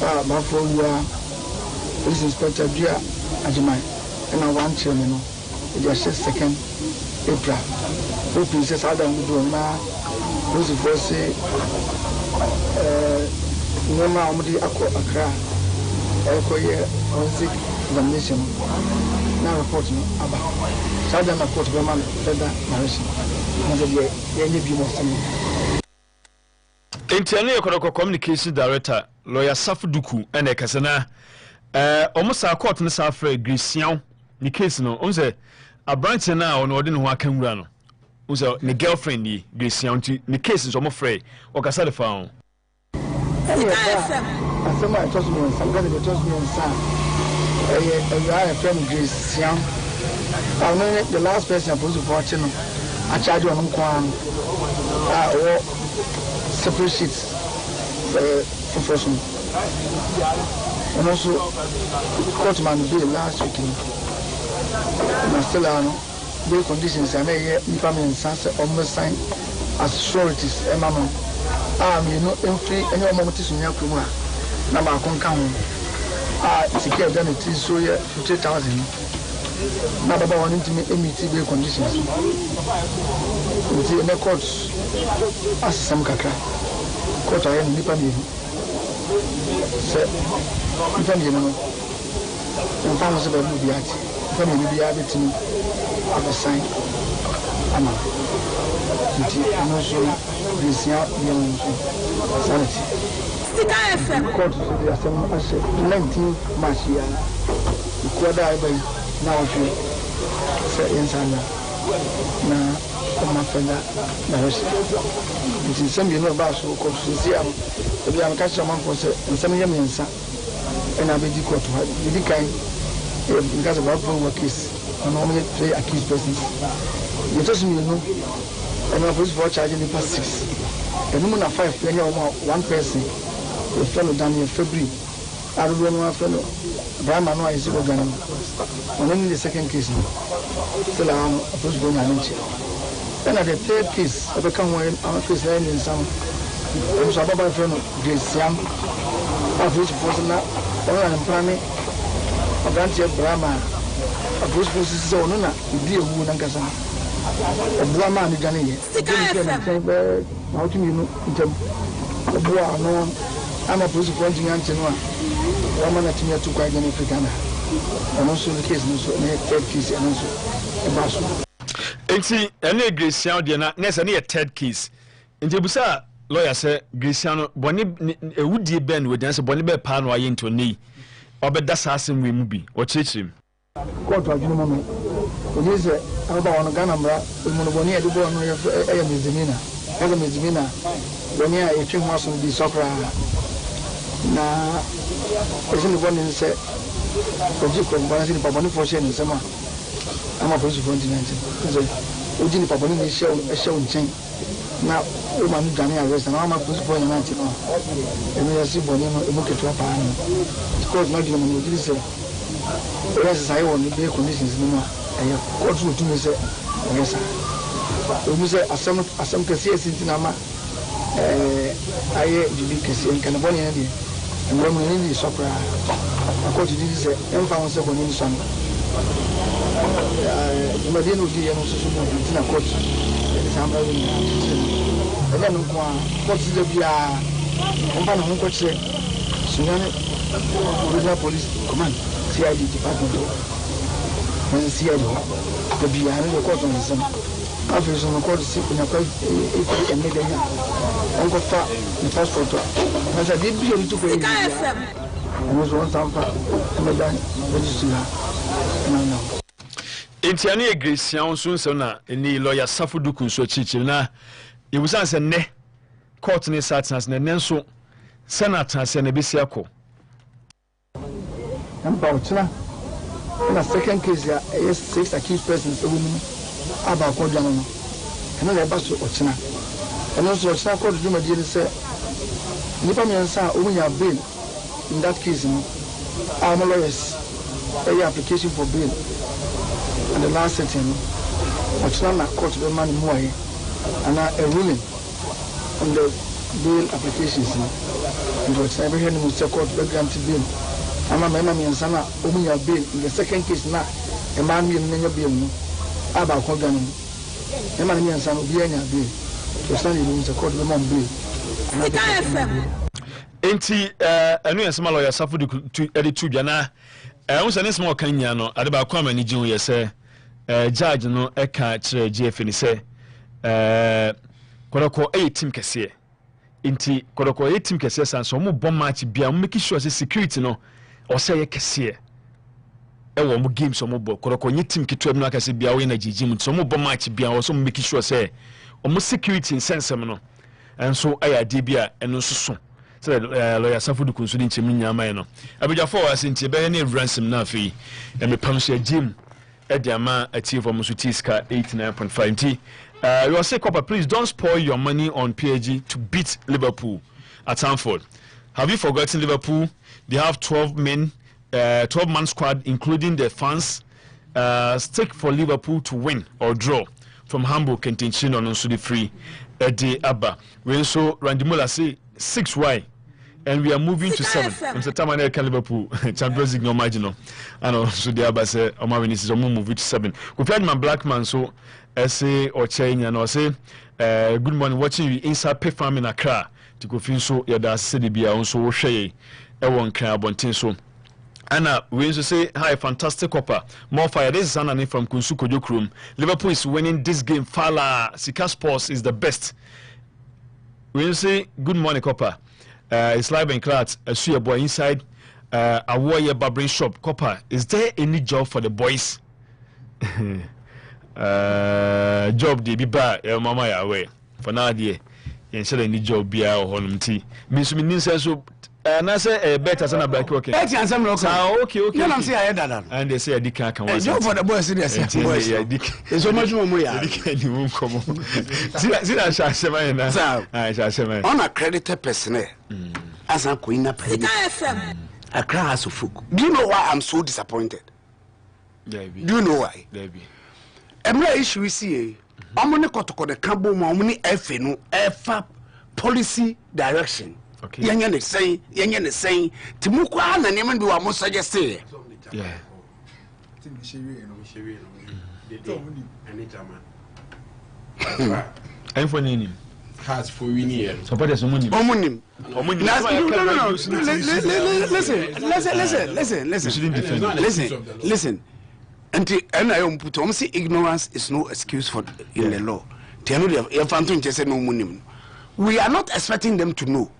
but for you are police inspector Dia Ajimai and I want chairman. It was just 2nd April. Who Princess Adam would do now, who's the first say, no more Mudi Accra, Ecoye, forensic examination. Now reporting about Southern Report Roman further narration.
Interne communication director, lawyer Safu Duku, and a Kasana, almost a court in the South Grecian, the case no, on the a branch now on ordinary who can run. Who's a girlfriend, the Grecian, the case is almost free, or Casada found.
Somebody told me, somebody told me, son, a friend Grecian. I know the last person supposed to watch him. I charge you on or separate sheets for person. And also, Courtman bill last weekend. Marcelano, bill conditions and a family sunset almost signed as sureties. And Mamma, you know, in free and your moment is in your Kuma. Nama Concam. Secure done it is so 50,000. Not about wanting to make bill conditions. In the courts, as some Kaka. Court I am Nipami. Sir, Nipami, and found about Mubiat. Family be able to have a sign. And also, this year, sanity. Court to the 19th March year. The quarter by now, say in Sana. Now, my friend, it is some you know about so called Susiam. We are catching a man for some young men, and I will be called to her. The kind because of our work is normally 3 accused persons. You just me know, and I was for charging the past 6. The woman of 5 penny or one person, the fellow down in February. I don't know one fellow. Brahma no is organ. Only the second case. Still I'm supposed to go and mention. Then at the 3rd case, I become one our case in some. I was about my friend Grecian. Of which person now, all I'm planning. Lebarante Brahma, a Bruce Process on a deal with Nankasa. A Brahma in Ghana.
How do you know? I'm a police pointing Antinua. One man at me to quite an African. And also the case, also a third case, and also a basso.
And see, any Graciano, dear, next any a third case. In Jebusa, lawyer said, Graciano, Bonnie, a woody bend with dance a bonnie bear pan or into a knee. Or bet that's asking we movie or teach him.
Quote, I don't know. When you say, about on a Ganambra, when you do born a misdemeanor, as a misdemeanor, when you are a chink muscle be soccer. Now, isn't the one in the set? Project one in Papa for sharing in summer. I'm a person for 2019. Ujini Papa in the show, a show in chain. Now, woman, Johnny, arrest, and I'm a person for 19. And we are seeing Bonino, a book to a pan. Of course, not even what you say. The rest is I want to be conditions no more. I have got to me say, yes, sir. We say, as some can see a Sintinama, I can see in Canaboni, and when we need the soccer, according to this, and found second in some. The Madino Dia no social in a court. And then, what's the Bia? Company who could say, Sudan, police command. CID department when the CID the behind the court on the same office on the court in a quite if and made a uncle fat the passport as I did be able to pay and was one time and I done register now.
It's any Gracian soon sona in the lawyer Safuduku so chichina. It was answer ne court in Satans and then so senators and a bisiaco.
I'm about to in a second case, there are 6 accused persons about Kodjano. Another bus of China. And also, China called the Juma Dean said, Nipamian Sa, only have bail. In that case, our lawyers, a application for bail. And the last sitting, China court the man more and a ruling on the bail applications. And what's every hand in the court, the granted bail. I'm a man and Sana, open your bill in the second case now. A man being in your bill about Kogan. A man and Son will be in your bill. To stand in the court, the man bill.
Ain't he a new small lawyer suffered to edit to Jana? I was a small Kenyano at about common junior say, Judge no a catch GF and he say, Kodako 18 Cassia. Inti Kodako 18 Cassia and some more bomb match be making sure the security no. Or say a cassia. A woman game some more Koroko team kitwem no akase bia we na jijim some more match bia also making sure say almost security in sense no. And so I debia and no so. So lawyer Safudu consulting chim nyama no. Abija for us in tibe na ransom na fi e me pam share gym e dia ma atie for musutiska 89.5 you say Copper, please don't spoil your money on PAG to beat Liverpool at Stamford. Have you forgotten Liverpool? They have 12-man squad, including the fans. Stick for Liverpool to win or draw from Hamburg and Tinchin on Sudi free Eddie Abba. We also Randimola say 6Y, and we are moving to 7. Mr. Tamane Liverpool Champions League no marginal. And also the Abba say Omar is moving to 7. We played my black man so say or change and I say good morning watching you inside Pay Farm in Accra. To go feel so yada city be also share one crab so Anna we also say hi fantastic copper more fire. This is Anna from Kunsuko Jokrum. Liverpool is winning this game. Fala Sika Sports is the best. We also say good morning copper. It's live and clat a suya boy inside a warrior barbering shop. Copper, is there any job for the boys? Job de be bad mama away for now dear. Yen say any job bia o honum ti me so menin say so na say better than a black working
e ti ansem no
okay
you know say I dada
and they say I can one
job for the boys serious boys e so much more ya
ni mum komo zira sha shema na sha shema
on accredited personnel as an queen permit Accra has a folk. Do you know why I'm so disappointed? Do you know why? Emra issue is here. Amone kotoko the cambo ma omni efe no efa policy direction. Okay. Yenye ne say timukwa na nneman bi wa mo suggest here. Yeah.
I'm for name.
has for winning.
Supporters omunim.
Listen. And I put ignorance is no excuse for in the law. We are not expecting them to know.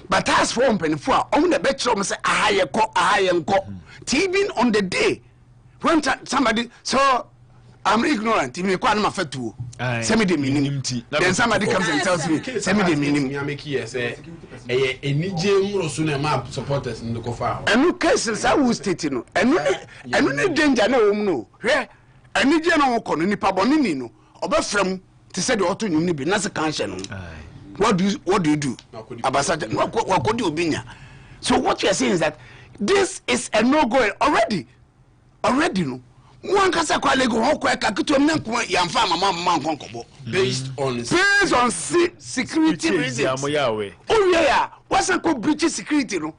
But as for on the bedroom say I am even on the day when somebody so I'm ignorant, if you call my fatu, send me the meaning. Then somebody comes and tells me, send me the meaning.
Supporters in the coffee.
And no cases I will state, you know, and no danger, no, yeah, and no general con any pabonino, or from to say the auto you be not a conscience. What do you do? Abasada, what could you be? So what you are saying is that this is a no-go already, no. One kasa kwa lego ho kwa kakitu mnanko yamfa mama nkonkobo
based on
security reasons. Oh yeah, what's a breach security no?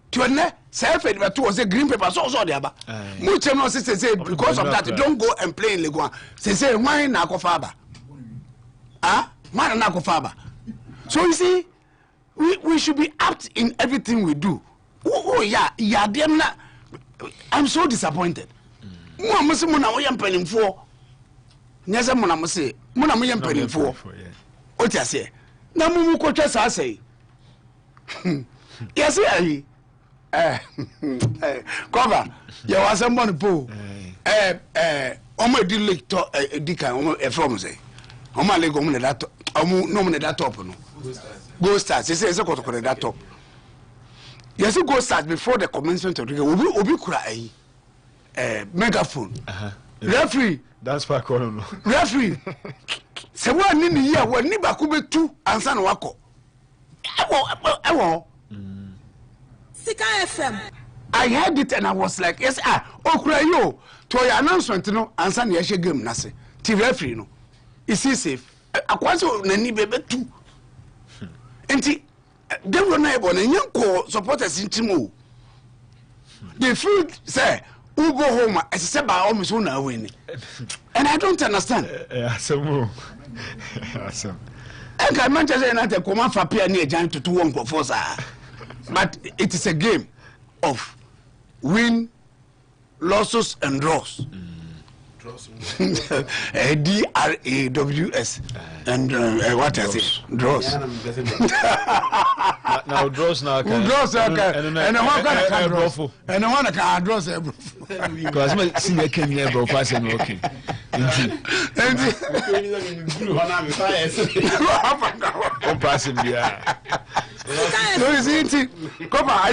To ne self edit was a green paper so the aba. Much no say because of that don't go and play in lego. Say why na ko faba. Ah, man na ko faba. So you see we should be apt in everything we do. Oh yeah, them na. I'm so disappointed. Mo amse mo na wo yem panimfo nyese mo na mo se mo na mo yem panimfo o ti ase na mo mu ko twa sa sei yes ayi cover ya wase mo no po o mo di lake to di kan o mo e from say o ma lego mo na that o mo no mo na that top no go start say ko to that top yes go start before the commencement of the game obi kura ayi megaphone. Referee.
That's why I call him.
Referee. Se wa ni ni ya wa ni ba ku betu ansa na wako. Ewo.
Sika FM.
I heard it and I was like, yes, okura yo. To your announcement no ansa na ye hye game na se. Ti referee no. Is he safe? Akwaso na ni bebetu. Enti dem no na e bo na nyanko supporters ntimo. They feel say who go home as a seba almost una win. And I don't understand.
Awesome.
And I Manchester United come out for Pia near Jan to 2-1 for Forza. But it is a game of win, losses, and draws. DRAWS. And what I say? Draws.
Now draws now.
Draws and one can draws. And one can draws.
Because my senior came here, bro. Fast and walking.
I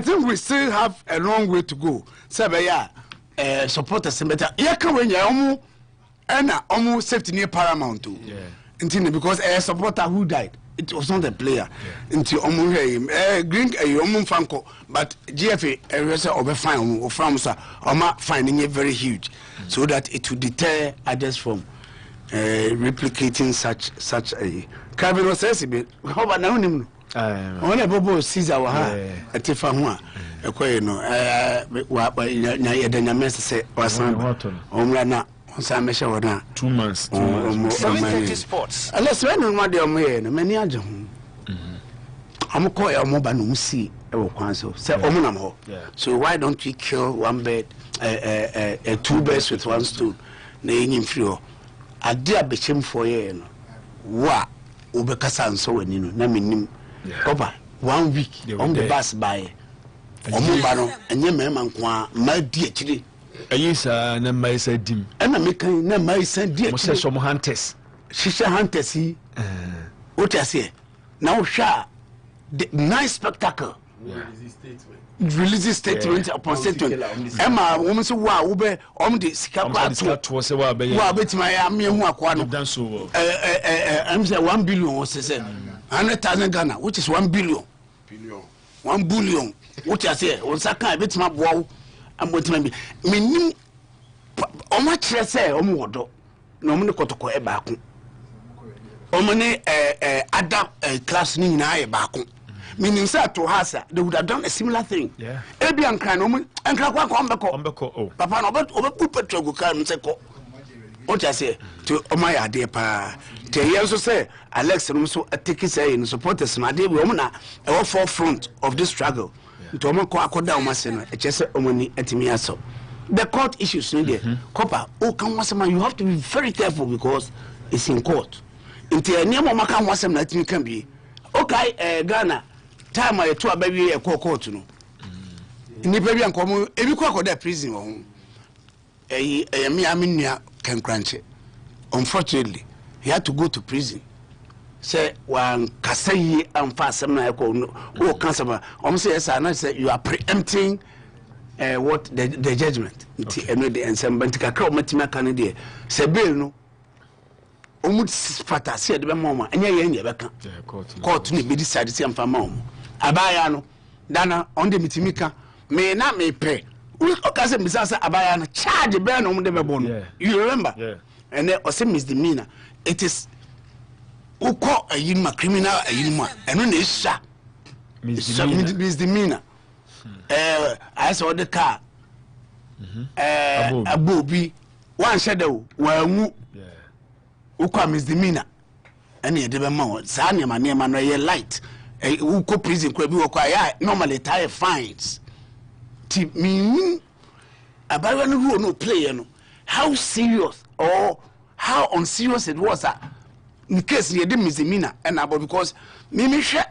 think we still have a long way to go. Sabaya. Supporters better. Yeah, come when you almost safety near paramount too. Yeah. Because a supporter who died, it was not a player. Into green fanko, but GFA over fine or from finding it very huge, so that it would deter others from replicating such a. Kevin says a bit. How about now? Only Bobo sees our a Tifa. No, say was 2 months.
7:30 sports.
Unless when on the many I'm call your mobile see so why don't we kill one bird, 2 birds with 1 stone? Name free. I dare be shame for you. Wa Ubekasan so when you know, name 1 week on the bus by. Omubano enye mema nkwa ma di akiri
ayisa na mai sadim
na mekan na mai sandi
mo se so mo hunters
shisha hunters yi otiase na wo hwa the nice spectacle release statement upon statement ema wo me so wa wo be de sika kwa
to se wa be
betima ya me hu akwa no em say 1 billion wo se 100,000 Ghana, which is 1 billion 1 billion. What you say? On Saka, bit my bow. I'm going to be. Meaning, on what you say, on what do? No money got to go back. On money, adapt class ning na back. Meaning, sir, to Hasa, they would have done a similar thing. Yeah. Ebian can, and Crack on Beko. Papa, over put petrol go come and say, what you say to my idea, pa. They also say Alex and also take say in supporters na dey we na e forefront of this struggle. Nti omo ko akoda omo se no e chese omo ni etimi aso. The court issues in there. Copper, oh can wasema you have to be very careful because it's in court. Nti eniamo maka wasem na etimi kan bi. Okay, Ghana time I to abawi e court no. Ni baby ankomo ebi ko akoda prison wo. Me aminua can crunch. Unfortunately, he had to go to prison. Say one kasayi and fast na oh cancer. Almost yes, I say you are preempting what the judgment. And some bantika crowd matima canada. Say bill no. Omut fata say the mama and ye beka. Court ni be decide say am fama. Abaya no. Dana on the mitimika may not may pay. Okay, say Mr. Abaya no charge be no de be bon. You remember? Yeah. And then also misdemeanor. It is uko a yinma criminal a yinma and no isha misdemeanor. I saw the car. A booby one shadow where uko misdemeanor. And ye debe mo sanya mane man ye light. Uko prison kwa bi wako normally tie fines. Ti me about no no play no. How serious or how unserious it was in case you did misdemeanor and about because me share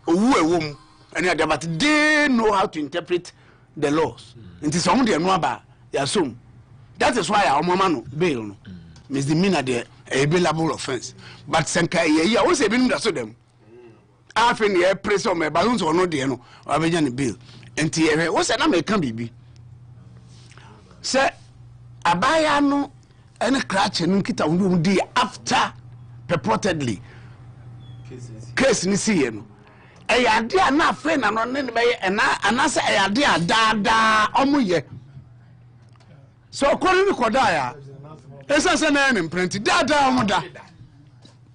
and but they know how to interpret the laws. It is only no about assume. That is why our mama bail no misdemeanor there a bailable offense. But senka ye also been so them. After the press on my balloons or no dear no or bail. And what's an American baby? Say Abaya no any crutch and kita undi after purportedly case ni see no e yade na fe na no ne be na say e yade da omoye so kori ni koda ya esa se na en print da omoda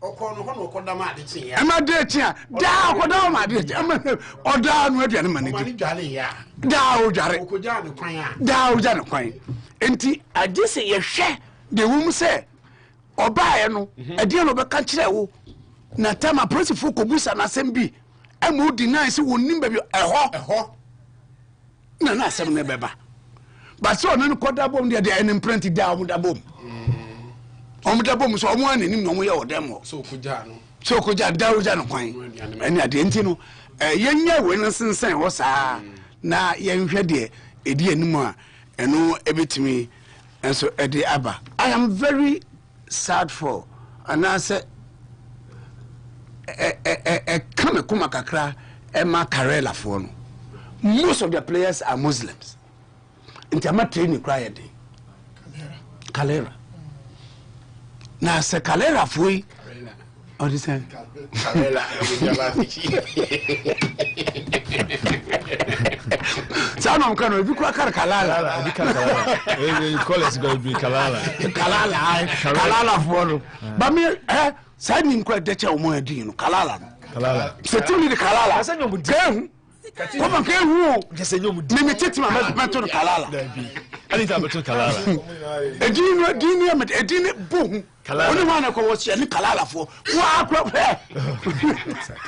okọ no ho no koda ma de tin ya ma de tin da koda ma de oda no aduane ma ne da o jare okoja ne kwan ya da o jare kwan enti ade se ye hwe de wum se obae no ade no be ka kire wo na tama principal kobusa na sembi emu deny se wonim ba bi eho na asem ne beba but so no koda bom de en print da o da bom o da bom so o mo anim no mo ye odem so koja da o ja no kwan eni ade enti no yenya we no sensen wo saa na yenhwe de edi anim a eno ebetimi enso edi aba. I am very sad for and I say come kuma kakra ma Karela for no. Most of the players are Muslims. Inti ama training cry a day. Kalera. Na se Kalera foi or this Kalera. Sana mkano ibi kwa kalala.
You call it going to be kalala.
Kalala for. But me side ni kwa decha umo edi no kalala. Kalala. Setuni ni kalala. Asa nyomu dem. Papa ke hu. Jese nyomu dem. Me tete ma meto no kalala.
Ani ta beto kalala.
Edini boom. Only one ko was ni kalala for. Wa akwa pe.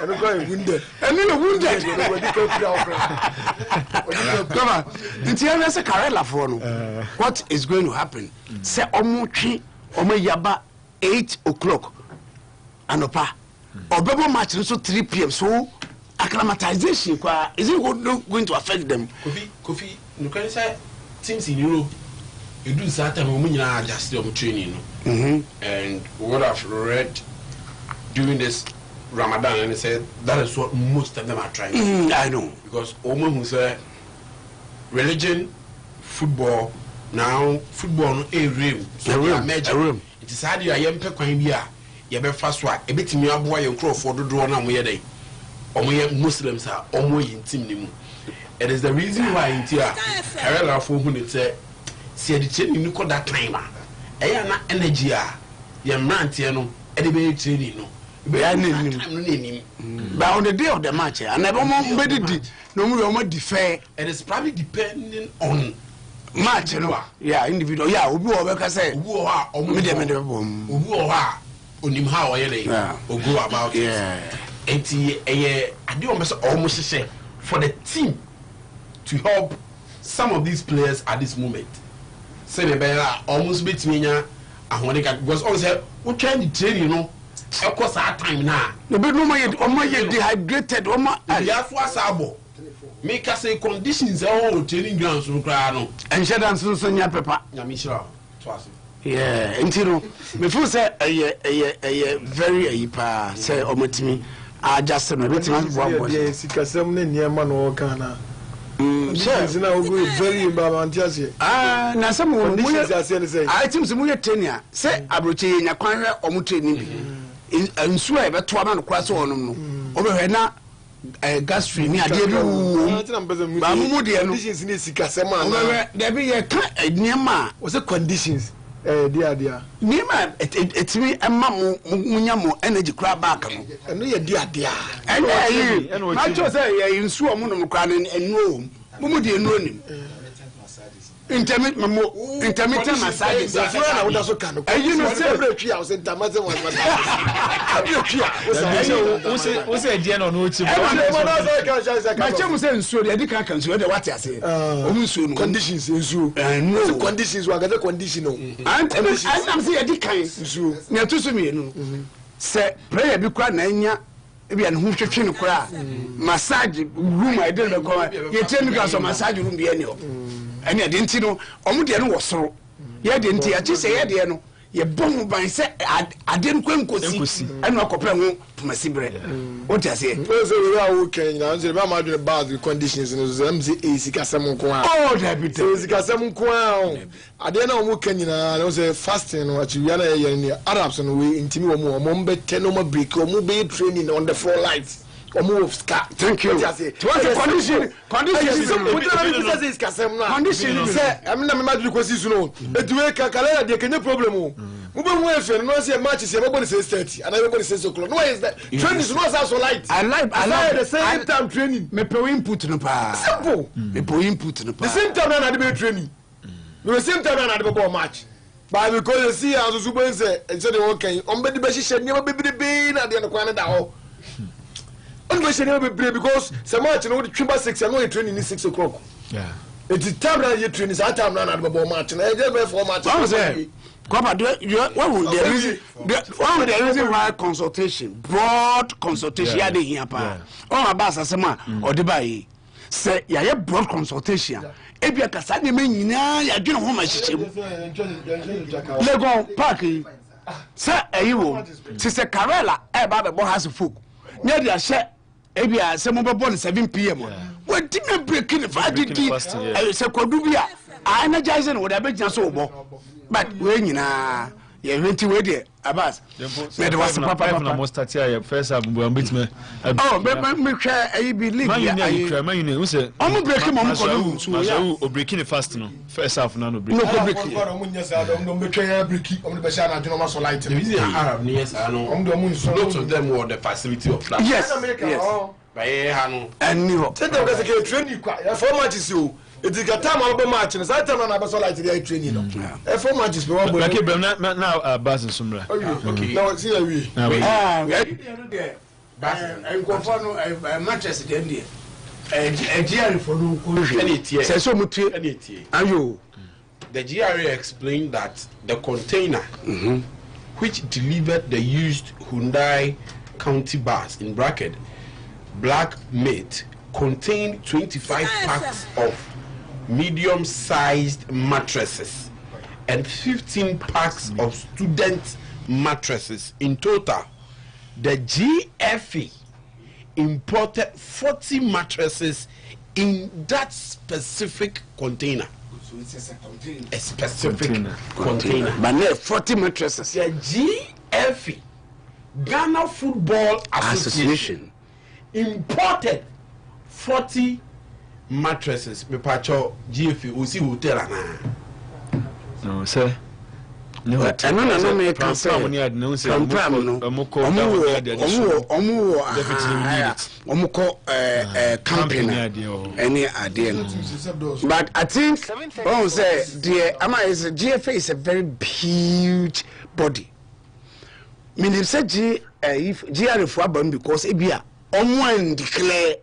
Eno go wounded. Eno wounded. Come on. Ntia say Karela for no. What is going to happen? Say omotwe omayaba 8 o'clock. Anopa. Obebo match so 3 p.m. So acclimatization is it going to affect them?
Kofi, you can say teams in Europe you do certain women just training. And what I've read during this Ramadan and they said that is what most of them are trying.
I know.
Because Omo who say religion, football, now football no a rim. So a rim. It is hard you are young pequia. You be fast one. A bit me boy and crow for the draw now we day. Omo Muslims are Omo in team. It is the reason why in Tia Karela for whom it say see the chain you call that timer. Na energy ya mrantie no e de be training no be but on the day of the match and I don't be no we defer. It is probably depending on match no yeah individual yeah obi o be ka say obi o ha me de bom obi o ha onim how oyele or go about it. And I do almost say for the team to help some of these players at this moment. Say the almost beat me because also we trying to train, you know. Of course, our time now.
No, but no more dehydrated.
Make us say conditions all training grounds from Crano.
And shut down Susan Pepper. Yeah, until before say a very say Omotimi. I just said, I'm
yes, because some near man or Kana. Sure, now very embarrassing.
Now some I think some more tenure. Say, Abruti in a corner or Mutini. And swear, but 2 months cross on over here now. Gas free near the there be a Nema was the conditions. Dear. Nema, it's me and Mamma Munyamo energy crab back. And we are dear. And I just say, in Suamunum Crown and Rome. Mumudi and Ronim. Intermittent massage. You know, celebrate house in Tamazan was what's the idea on which my chum said, so the Adica can swear what I say. Conditions in zoo and no conditions were the conditional. And I'm saying Adica, near to me, say, pray a big crania. Maybe and who should train cry massage room. I didn't go. You tell me because of massage room be any. And I didn't know. Omudian was so. Yeah, didn't I just say, Diano? You bomb by say, I didn't go see. I'm not comparing to my sibling. What I say?
Okay, now the about the conditions in the easy Casamon.
Oh, that be
Casamon crown. I don't know what can you know. I was a fasting what you are in the Arabs and we in Timo, Mombe, Tenoma brick, or mobile training on the 4 lights. Or move scar. Thank you. Condition. Condition. I mean, I'm not because you know. But you can't get any problem. No say matches, everybody says 30, and everybody says so close. No, is that training is not so light. I like the same time training. Me per input no pa. Simple. Me per input no pa. The same time na the training. The same time na the ball match. But because you see as Super say, and so they okay. On be the best shit, never be the na the kwana da ho. On be never be because some match no the trimba 6 and no training is 6 o'clock. Yeah. It's time na you training, that time na the ball match. Na just be for match.
What would the reason why consultation, broad consultation, yeah, here, pa. Oh, Abasa Sama, or the bay. Say, yeah, broad consultation. If you can send me, I don't know how much. Lego Parky, Sir, you, Sister Carella, Baba has a folk. Near the share, maybe I some born 7 p.m. What did you break in if I did? I said, Cordubia, I energizing what I bet you so. But when you know, you went to wait Abbas. There was a papa most at your first album. Oh, but me try, I believe you say, I'm breaking my or breaking the fast. No, first half, no break. No break.
Lots of them were the facility of class.
Yes, and you
training for matches you. It is a time of match, and that time I was like the training. A 4 matches,
now, Baz and Sumra.
Okay, now see we.
I'm going for a matches at the end. A GRE for no
say so much. The GRE explained that the container which delivered the used Hyundai County bus in bracket black mate contained 25 packs of medium-sized mattresses and 15 packs of student mattresses. In total, the GFE imported 40 mattresses in that specific container. So it's a specific container.
But 40 mattresses.
The GFE, Ghana Football Association, imported 40 mattresses. Me pacho GFE usi hotel ana.
No sir.
No, no me can say. Camping any idea. But I think say the GFA is a very huge body. Meaning say if GRF abam because ebia omo declare.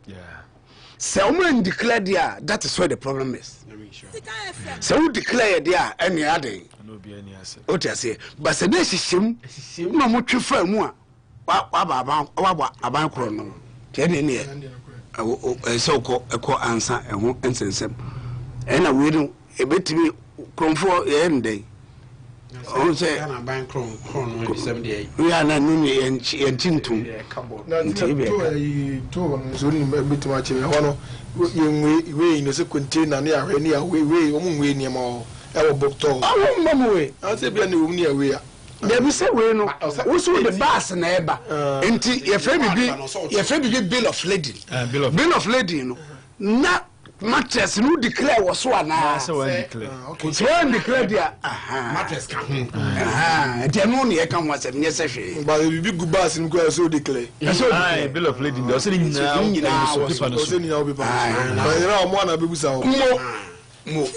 Say omo declare there, that is where the problem is. So who declare there any other? No be any answer. O te say, but say dey hihim na mo twefa mu a wa aban kro no. Te ne ne e so ko ansa e ho ensensem. E na we no e betimi kromfo e ndey. Oh, say, I'm buying chrome 78. We are not only in Chintum.
Bit much in one way in a container near any way near more. Our book told. Oh, I'll say, be a new near way. There we say, we know also the bass and ever. And your friend bill of lading. Bill of lading, not. Mattress no declare was one so declare okay so declare there mattress can the money e kan was me say but we big good bass in go so declare
so bill of lading do so ni na so paper no so
ni na paper na mo na bebusa mo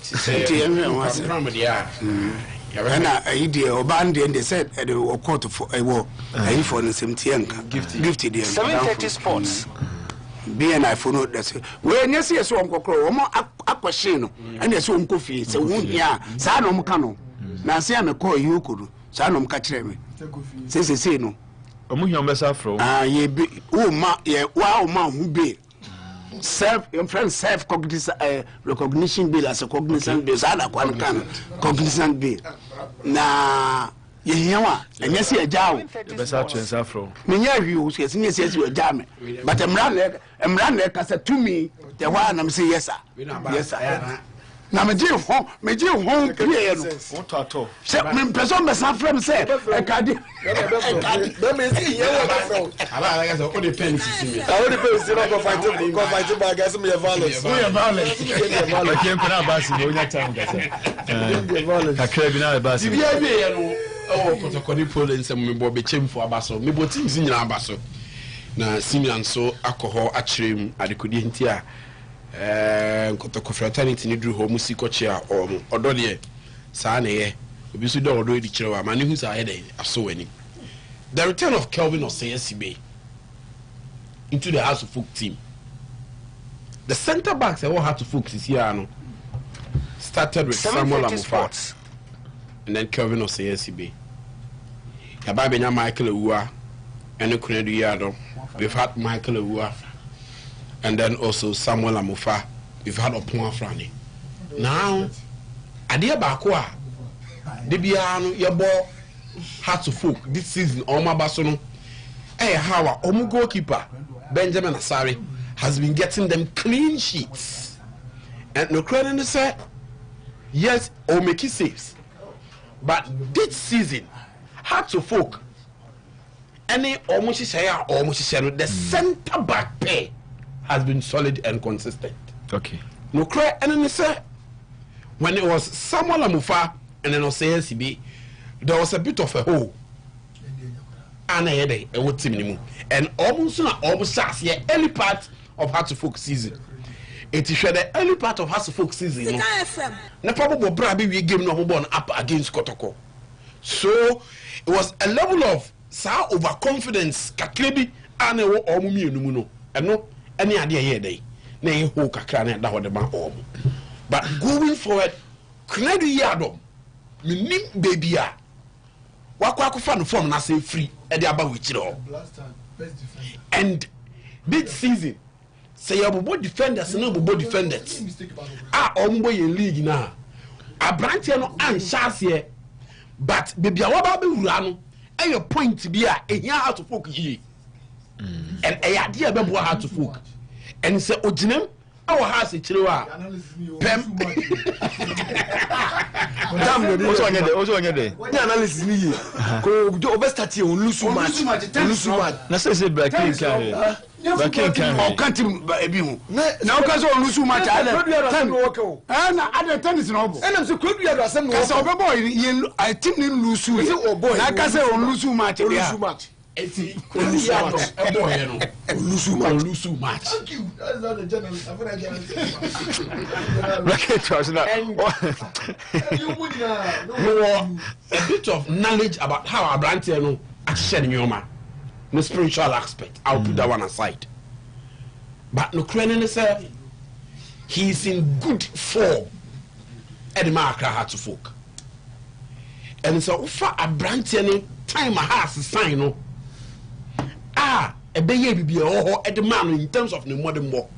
senti em was from there na idea obande and they said they were court for for the same tianka gift there
730 sports
BNI for no that's when you see so nkokro omo akwahye no and you so nkofi se wo hia sa no mka no na se am call you kudu sa no mka kire me se no
omo hia mbesa afro
ye bi o ma ye wa o ma hu be self recognition bill as a cognizant bill sa na kwan kan cognizant bill na yehiawa enye se agyawo
besa twens afro
menya hwi se enye se agya me but emra na ka say to me the one am say yes sir na meje ho pie no
to
se me person be san frem say e ka di
be me see ye wo
ala ga so o de pen si me
o de pen si no go fight ba ga so me violence
ke na ba si no nya time ga say ka kra bi na ba si
bi ye no oh protocol problem say me bo be chemfo abaso me bo teams nyina abaso na Simeon so alcohol akyerem adekodi nti a nkotoko fraternity ni dru ho musikoche a odo de saa na ye obi so do odo edi kirewa ma ne hu saa ye de aso wani. The return of Kelvin Osei into the House of Folk team. The center backs all had to focus this year no started with Samuel Amufa and then Kelvin Osei. Yababenya Michael Ewua and Kunedu Yado. We've had Michael Ewua and then also Samuel Amufa. We've had Opon Frani. Now, Adia Bakwa, Debiano, Yabo, had to folk this season. Oma Basono, how our goalkeeper Benjamin Asari has been getting them clean sheets. And no credit say, yes, or make it saves. But this season, had to folk any almost the center back pair has been solid and consistent.
Okay.
No cry and say when it was Samuel Amufa and then Osei, there was a bit of a hole. And almost last year, early part of Hearts of Folk season. It is the early part of Hearts of Folk season. No probably Brabi we game no born up against Kotoko. So it was a level of overconfidence kaklebi ane wo omumi enumuno eno any idea here day na e ho kakra na da hode ma but going forward Kunedu Yado minim baby a wakwa akufa no form na say free e dey aba wichire and this season say your defenders no bobo defenders ombo ye league na abrante no anhyase but baby a waba be wura no your point to be a how to folk ye and a idea be how to folk and say ojinem our house chirewa pem
also anyade
analysis ni ye ko overstart here on lose match
na say back in can
o kanti ebi hu na o kaso on lose match na ada tennis no bo
na so Kunedu Yado asem no
kaso obebo ye I team ni lose na kaso on lose match
eti Olusu eboye no Olusu match.
Thank you. That's not the journalist. I'm gonna get
a bit of knowledge about how Lebarante no ahye nyoma. No spiritual aspect. I'll put that one aside. But no Ukrainian say he's in good form. Eddie Mark had to folk. And so for Lebarante no time a has sign no. A baby be at the man in terms of the modern war.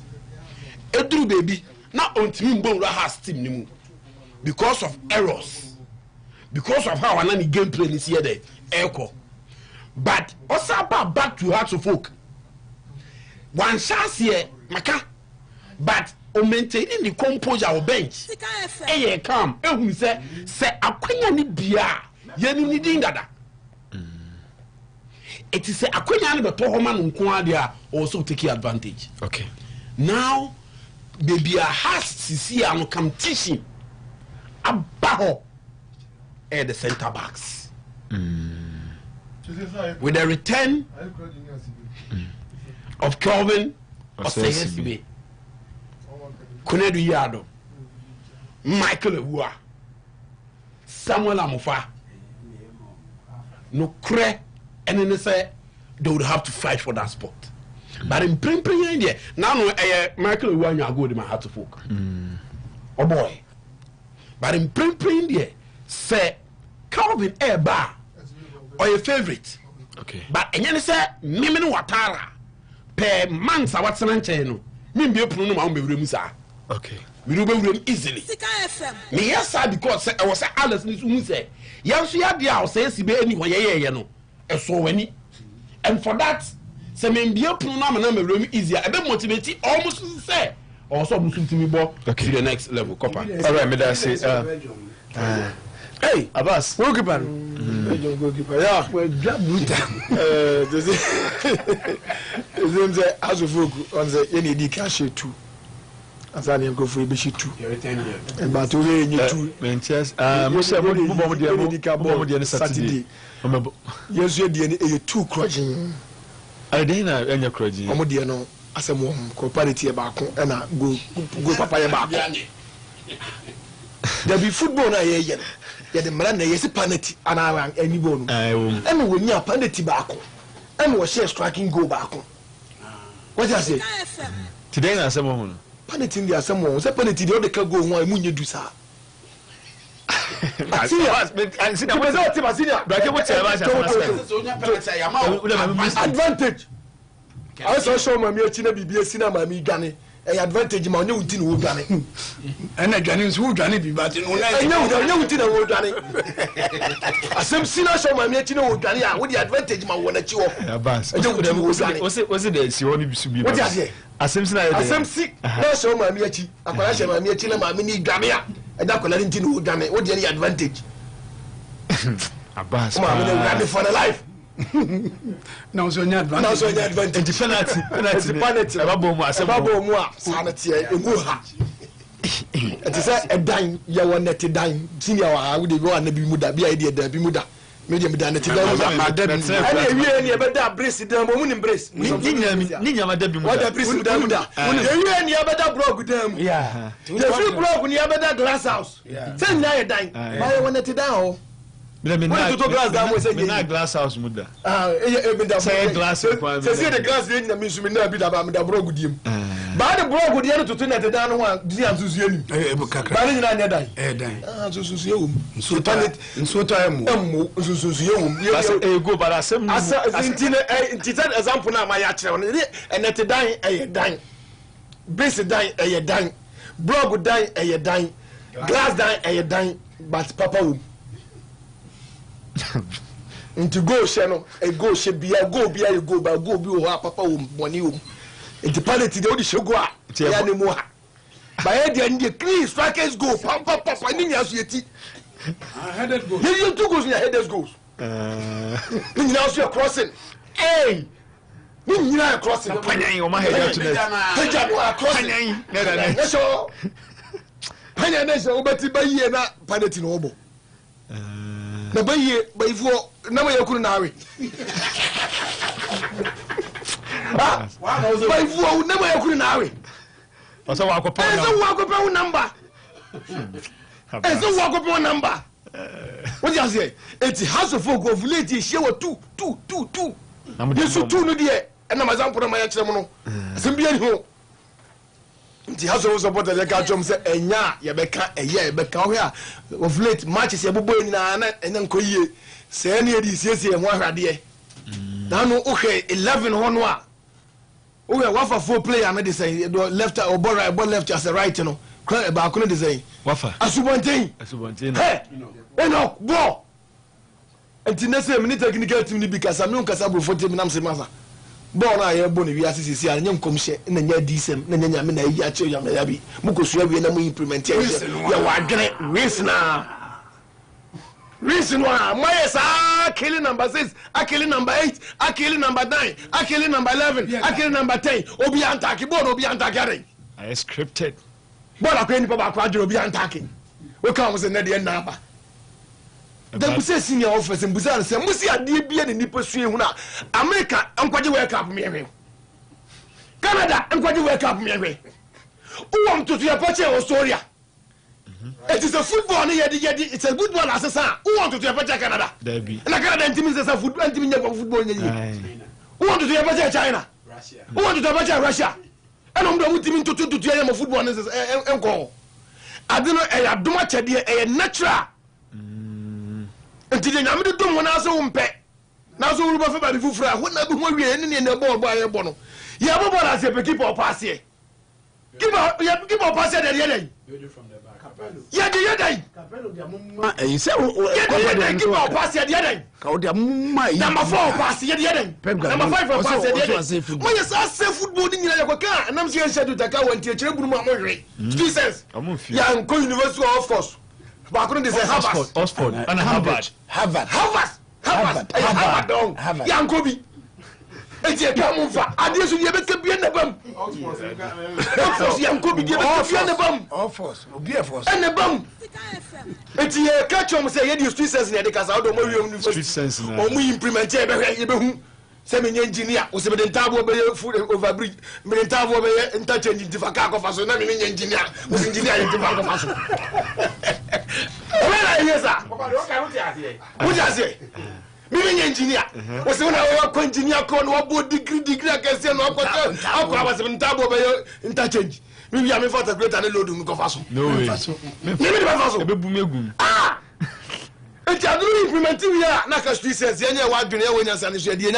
A true baby, not on team bone has team nimu because of errors, because of how any gameplay is here there, echo. But also back to hearts of folk. One chance here, Maka, but on maintaining the composure of bench. Eh, come, say a queen ni bia, yenu ni dingada. It is a Aquarian but Tohoman Nkwadi also taking advantage.
Okay.
Now, baby has Sisi and come teaching a baho at the center backs. With the return of Kelvin Oseyesibe, Kunedu Yado, Michael Ewua, Samuel Amofa, no cre. And then they say they would have to fight for that spot. But in India, now Michael Ewua go to my heart of folk. Oh boy. But in India, say Calvin Eba or your favorite.
Okay.
But and then say Mimino Watara per months what's an channel. Mimbi Pruno Mambi.
Okay.
We do them easily. Me yes, because I was Alice who say, yes, you have the house, says he be anyway, you know. So and for that, some MBA pronoun easier. I don't motivate almost to say. Also, Muslim to me, to the next level. Copper.
All right, me that say.
Hey,
Abbas, goalkeeper. Goalkeeper. Yeah, well, grab Bruta. This is as of on the any cash too. As I go for a bishi too. And but we need to.
Manchester. Saturday.
Yes, you did a two crutching.
I didn't have any crutching.
Omodiano, as a mom, comparative about and I go papaya back. There be football. I the man, yes, a panity, and I ran any bone. And when you are panity back, and was share striking go back. What I say?
Today, I said, one
panity in there, someone was a panity, the other can go one when you do so. Advantage. I saw show my China BBS cinema me Gani. A advantage my new tin would Gani. And a Ghanaians who Gani be but I know tin would Gani. As some sinner show my China would Gani with the advantage my one at you.
Was it the only be
what I say?
As some
sick, no show my Miachi. I shall my China, my mini Gamia. And that could tin would Gani. What's the advantage?
Abbas,
for the life.
Now so any advantage.
The penalty. Sanity. It is a dime. You want that dime. Senior, I would go and be muda. Be idea that be muda. Medium done it. I better brace it down. Woman embrace.
Nina, my debut.
What a brace with them. You have better broke them. Yeah. The free broke when you have better glass house. Send now a dime. I want it down.
Glass house muda.
Say glass. Say the glass didn't mean to be about the broke with him. But the broke with the other to turn at the down one. Dear Susan, so planet and so time. Go, but as some example now, my children, and at a dime, a dime. Basic dime, a dime. Broke would die, a dime. Glass dime, a dime. But Papa. Into go channel a go should be a go be a go by go be or papa money into pallet the only should go anymore by the end the clean strikers go papa yeti headed goes you two goes in your headers goes now you're crossing hey you are crossing
my head
na baye bayfo na ma yakuru nawe By four, never could now.
Also, walk upon
number. And so walk upon number. What you say? It's a house of folk of lady show 2. You should 2 no dear. And I'm a put on my actual Simbian home. The house of support the catch say, and ya, Yabeka, a year, Becca here of late matches, a boy and then Koye. Say any of these years, and 1 idea. Now, okay, 11 1. Oh, what for 4 player, I say, left or ball left as a right, you know. Cry about couldn't say. Wafa. Asubantin. Hey, no, ball. And Tinessa, minute I can get to me because I'm no Casabu for Tim Namsemaza. Born I am Bonnie, we are CC, and young commission, and then you're decent, and then you're Yacho Yamabi, Mukoswabi, and we implementation. You are great reason. Reason why my killing number 6, I killing number 8, I killing number 9, I killing number 11, I killing number 10. Obi Antaki, Bon Obi Antaki.
I scripted.
But I can't put Quadro Obi Antaki. We come with another number. The Busa senior office in Busan said, Musia, dear beard in Nippo Swuna, America, and what you wake up, Mary. Canada, and what you wake up, Mary. Who want to your Pacha or Soria? It is a football, it's a good one as a son. Who want to do a Canada? And I can't intimidate a football in Who want to do a China? Russia. Who want to do a Russia? And I'm going to do a football and go. I don't know, I do much a natural. Until I'm the dumb one as a pet. Now, so we'll be for the Fufra, what not be in the ball by a bono. You have a ball as a keep or pass here. Give up pass at the end. Yeah, you say, pass at the end. Number 4 pass at the end. Number 5 pass at the end. Why is I say football in your car? And I'm saying, to Taka and teacher Bruno. 3 cents. Young Co University of course. But couldn't say
Oxford and Harvard.
Young Kobe. It's a common fact. I did you ever be in the bum. Young Kobe give us the bum. Of course, be a force. And the bum. It's a catch on say, you street sense in the Casa, street sense. Or we implement it. Semi engineer was a tabo food over bridge, Tabo interchanging the Facaco Faso, not engineer, was engineer in the Facaco. Where are you, sir? What does it? Meaning engineer was when I work engineer con what degree I can say no I was in Tabo interchange. Maybe I'm a father great and a load of Faso. No way. Ah! It's a new implementing here. Naka street says, Yanya, what do you know? And the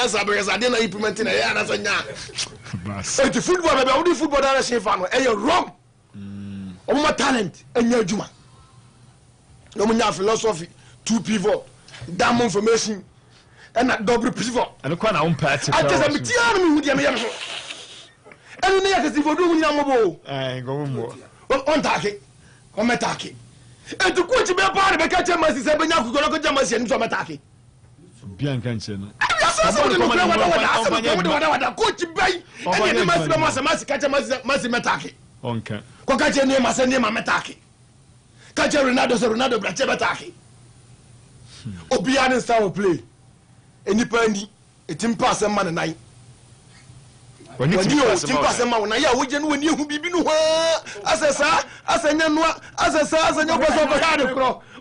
answer I didn't implement in a year. It's the football, about the football that I say, and you're wrong. Oh, my talent, and your Juma. No more philosophy, 2 pivot, damn information, and that double pivot. And the corner on patch. I just am a with Yammy. And the next, if you do Yamabo, I go more. On Taki, on Mataki. And to quit to be a part of a catcher, my sister, but now we go to Jamasi and Zomataki.
Biancanchen.
Coach Bay, and the Master catcher Mataki.
Okay.
Cocacha name as a name Mataki. Catcher Ronaldo Brachebataki. Obian style play. Independent, a team pass a man and night. When you pass a man, I when you be as a sir, as a Yanwa, as a sir, as a young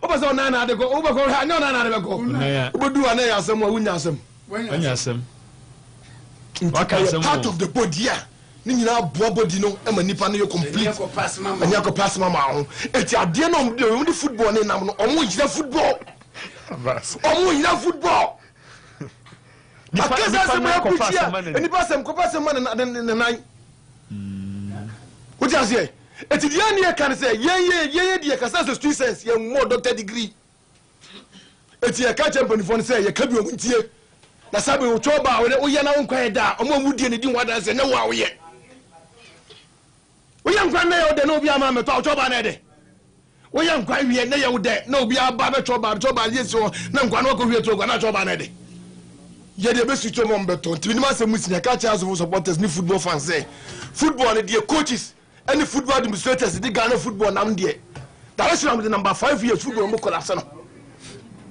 over so nana to go over no nana go. But do an air someone when you some. Part of the body, Nina Bobodino, and Manipano complete and Yako pass mamma. It's a dear no the only football in on which the football. On which the football. Because that's and pass some man in the night. What you say? It's the young can say, yeah, dear, because that's the street sense, young more doctor degree. It's a catch up on the phone say, you can't be a here. That's how we will talk about it. We are now quiet down. I'm going to do what I say. No, how yet. We young grandmother, the no be a man, talk about it. We young grandmother, no, there. No, be a barber trouble, yes, so no one will go here to go on trouble. Yeah, the best future member to Tinimasa Musina catch us who supporters new football fans say. Football, dear coaches, and the football administrators, the Ghana football now, dear. That is the number 5 years football Mokolasano.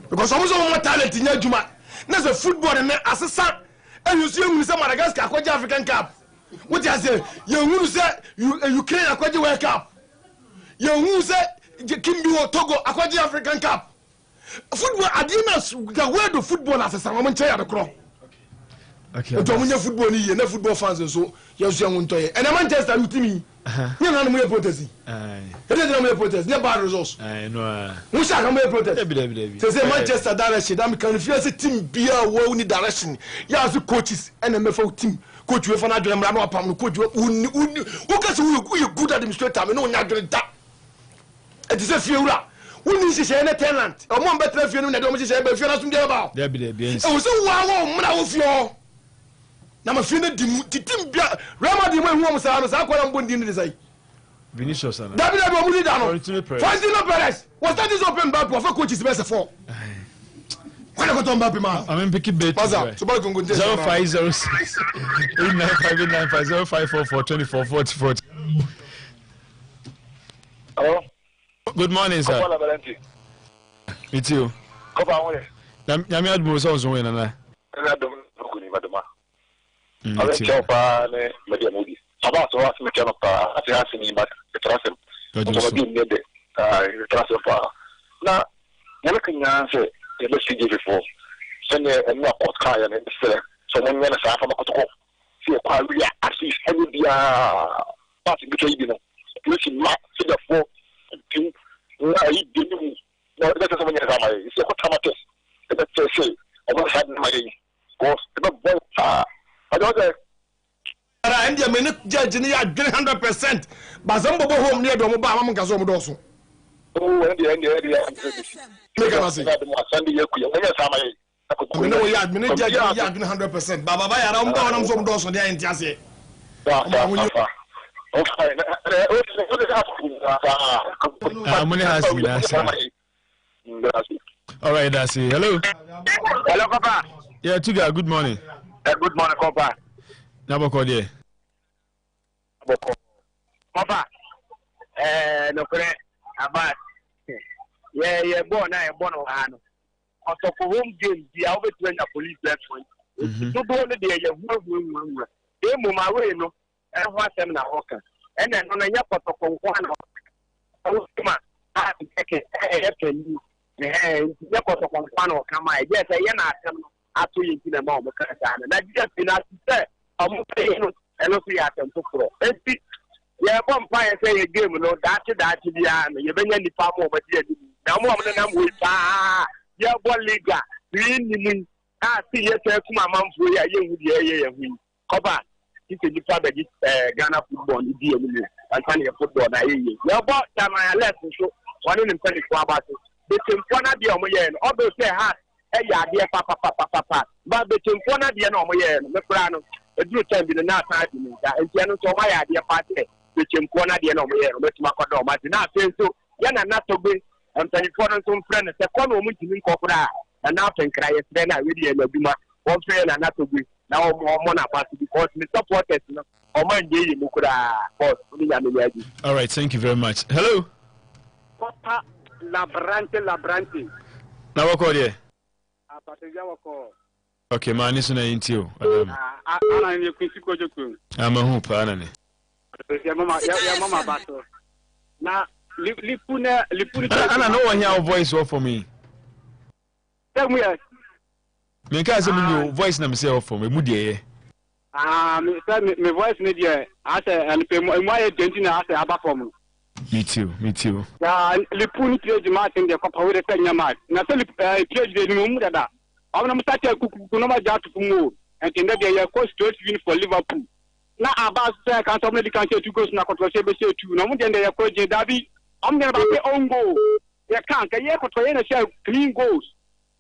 Because almost all more talent in your Juma. There's a football and assessor and you see you say Madagascar akwaje African Cup. What you say? You say Ukraine akwaje World Cup. You say Kimbi or Togo akwaje African Cup. Football adinas the word of football as a saman chair the crow. Okay. Football ni na football fans so you see untoye. And Manchester with me. You know no protest. No protest. No bad results.
No.
Who shall come protest? Say Manchester direction. That can feel say team be a well need direction. You have the coaches and MFO team. Coach we for na drum no apam coach who can say who good administrator me no nya drum that. It is a fiura. Who needs to say any talent? Or one better if you know that don't say be fiura sunday about. There be. E so wow mna wo fio. Na ma fio na di team bia Rama di mo hu am sa no sa kwara mbondi ni say.
Vinicius ana.
David Abomudi da no. Fantino Perez. Was that this open bar for coaches best for? When I got on Mbappe man. I'm picking bet. What's up? So
0506 895950 544 2444.
Hello.
Good morning, sir.
Lebarante.
It's you.
Kopa wole.
Nyame admo so so wena na.
Na dum ko ni maduma. Ale chopa ne media mudi. Aba so asime chano pa ati asime ba trasem. So bi ne de trasem pa. Na yana kanya se e be sije before. Send e no pot kaya ne se. So when yana sa fa makotoko. Si e kwa wi asi enu dia party bi kai bi no. Plus ma se da fo team na yi dinu na da ta manya kama yi sai ko tamate da ta ce o ba sa na yi ko da ba ta a da da
ara india me ne judge ni ya 100% ba zan bobo home ne do mo ba ma mun ka so mo do so
o india
me ka se
da mo sandi ya ku ya wanya sama yi
me no ya me ne judge ni ya 100% ba ba ya ra mo ba na mo so mo do so dia enti ase
ba
all right, that's it. Hello.
Hello, Papa.
Yeah, Tuga, good morning.
Good morning, Papa.
Naboko there.
Papa. No kore about. Yeah, born no ano. Also for home game, the always when the police left one. So go on the day you they move my way no. And what them na worker. And then on a yapoto one ma I take it you. Yapoto one or come I yes I yana atu yin na ma o ka sa na just been as say am pay no and no free atem to pro. Enti ya bom pa say a game no that bia no ye benya nipa mo ba dia di. Na mo na we pa ya ball liga ni ni a see ye say kuma manfo ya ye hu dia ye hu. Cover it's a different Ghana football in the DMU and Tanya football. Now, about time I left, so one in 24 about it. The Timpona de Omoyen, although say, ha, a dear papa, but the Timpona de Omoyen, the Prano, a good time in the night, and Tiano, so my idea party, the Timpona de Omoyen, which Macado, but not saying so, Yana not so big, and 24 and some friends, a corner of in Copra, and now can cry, then I really am a bima, one friend and not so big. Now more because we supporters or man daily
all right, thank you very much. Hello.
Papa Lebarante.
Now what call you? Okay, man, listen to you. I'm a hoop, Anani.
Now, Lipuna.
I know when your voice off for me.
Tell me.
Me can't say your voice na me say off for me. Mudie.
Me voice me there. I say and pay more Argentina I say aba for me.
Me too.
Ya Lipuni page match in the Copa with the Kenya match. Na say page de mu da. I'm na mstart ku no ma ja to mu. And in that they coach to win for Liverpool. Na aba say can somebody can say 2 goals na control say be say 2. Na mu de they coach David. I'm going to be own goal. You can't get a clean goals.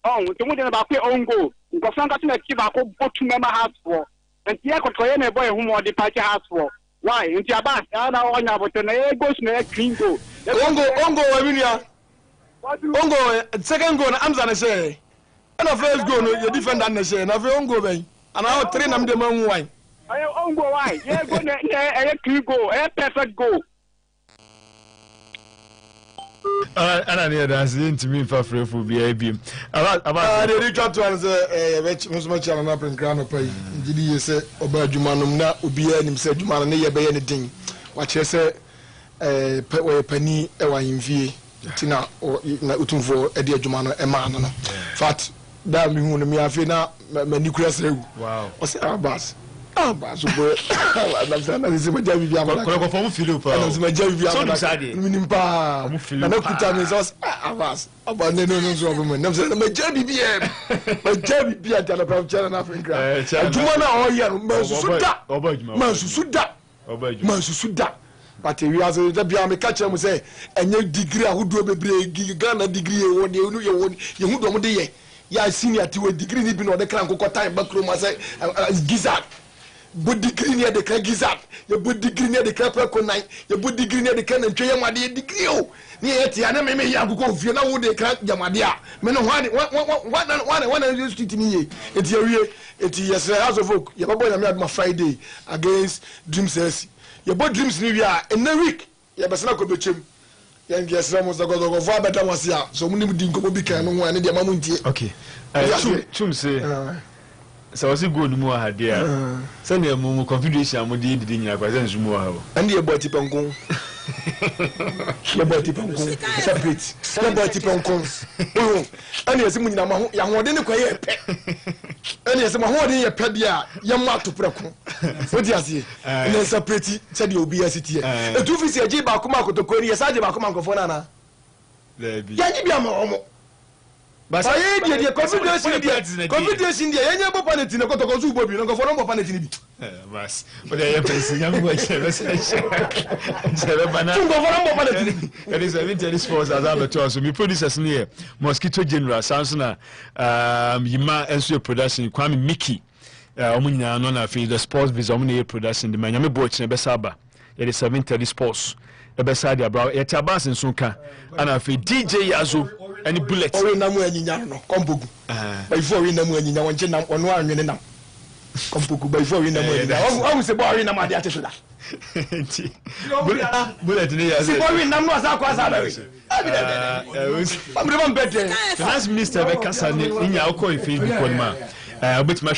Oh, to move about your own goal. Because I'm going to keep a go to member house for. And the equatorial boy who more the party house for. Why? In the back, I don't know what the goes to a clean goal.
Ongo, Amelia. Ongo, second goal, I'm going to say. And the first goal, you defend and say, and I've ongo, and I'll train them the man wine.
I am ongo, why? Yeah, go a clean goal, a perfect goal.
ana ne dance ntimi fa frefo bia biem
aba de retwa to an say which musma chana na pen grano pay ngidi yese oba adwuma no na obi anim say adwuma no ne ye be ye ne din wa kire say pani e wa yimfie tina na utumfo e de adwuma no e ma no fat da mi hu no mi afi na mani kura sewu wow o say abas so boy na se ma jabi bia ma
ko fo mu fili pa
na se ma jabi bia ma mi nimpa na na kuta mi so abas aba ne no so obo na se ma jabi bia ta na pra chana na Africa adwuma na o ye ma susu da but we as the bia me catch am say enye degree ahodo bebre Ghana degree e won ye hu do mo de ye ya senior ti we degree ni bi no de kran kokko time back room say gizard bo degree ni de kran gizard ye bo degree ni de kran preko nine ye bo degree ni de kran ntwe ye made degree o ni ye ti ana me ya kokko fie na wo de kran jamade a me no one street ni ye eti awie eti yes house of folk ye babo na me adma Friday against Dreams your boy dreams ni wia in a week ya besana ko bechem ya ngi esra mo za gogo va beta wasia so mu nim di nko bi kan no ho ane de ma mu ntie
okay chum say so was go no mu ha dia say na mu configuration am de didi nyina kwa say nzu mu ha o
ande ye boy tipankon ye boy tipankon separate ye boy tipankon o ane yesi mu nyina ma ho ya ho de ne kwa ye pe ane yesi ma ho de ye pe dia ye ma to preko odi ase ne separate say de obi asiti e etu fi se ji ba kuma akotoko ni ye sa je ba kuma nkofo na na ya ji bia ma omo basa ye die configuration die yenye bo paneti ne kotoko zu bo bi no nkofo no bo paneti ni bi
bas o de ye pesi nyam go chebe chebe bana
tungo fo no bo paneti ni
it is a vintage sports as I'm to so me producers ni here Mosquito General sounds na yima enso production Kwame Mickey omunyina no na fi the sports biz omune production de manyame bo chine be saba it is 730 sports e be sade abra e ti abas nso ka ana fi DJ Yazo any bullet
o we namu anyinya no kompogu before we namu anyinya wonche nam ono anwene nam kompogu before we namu anyinya o se bo we namu ade ateso da
bullet ni Yazo
se bo we namu asa kwa asa ba we
finance minister be kasa ni nya akọ ife bi kon ma obetima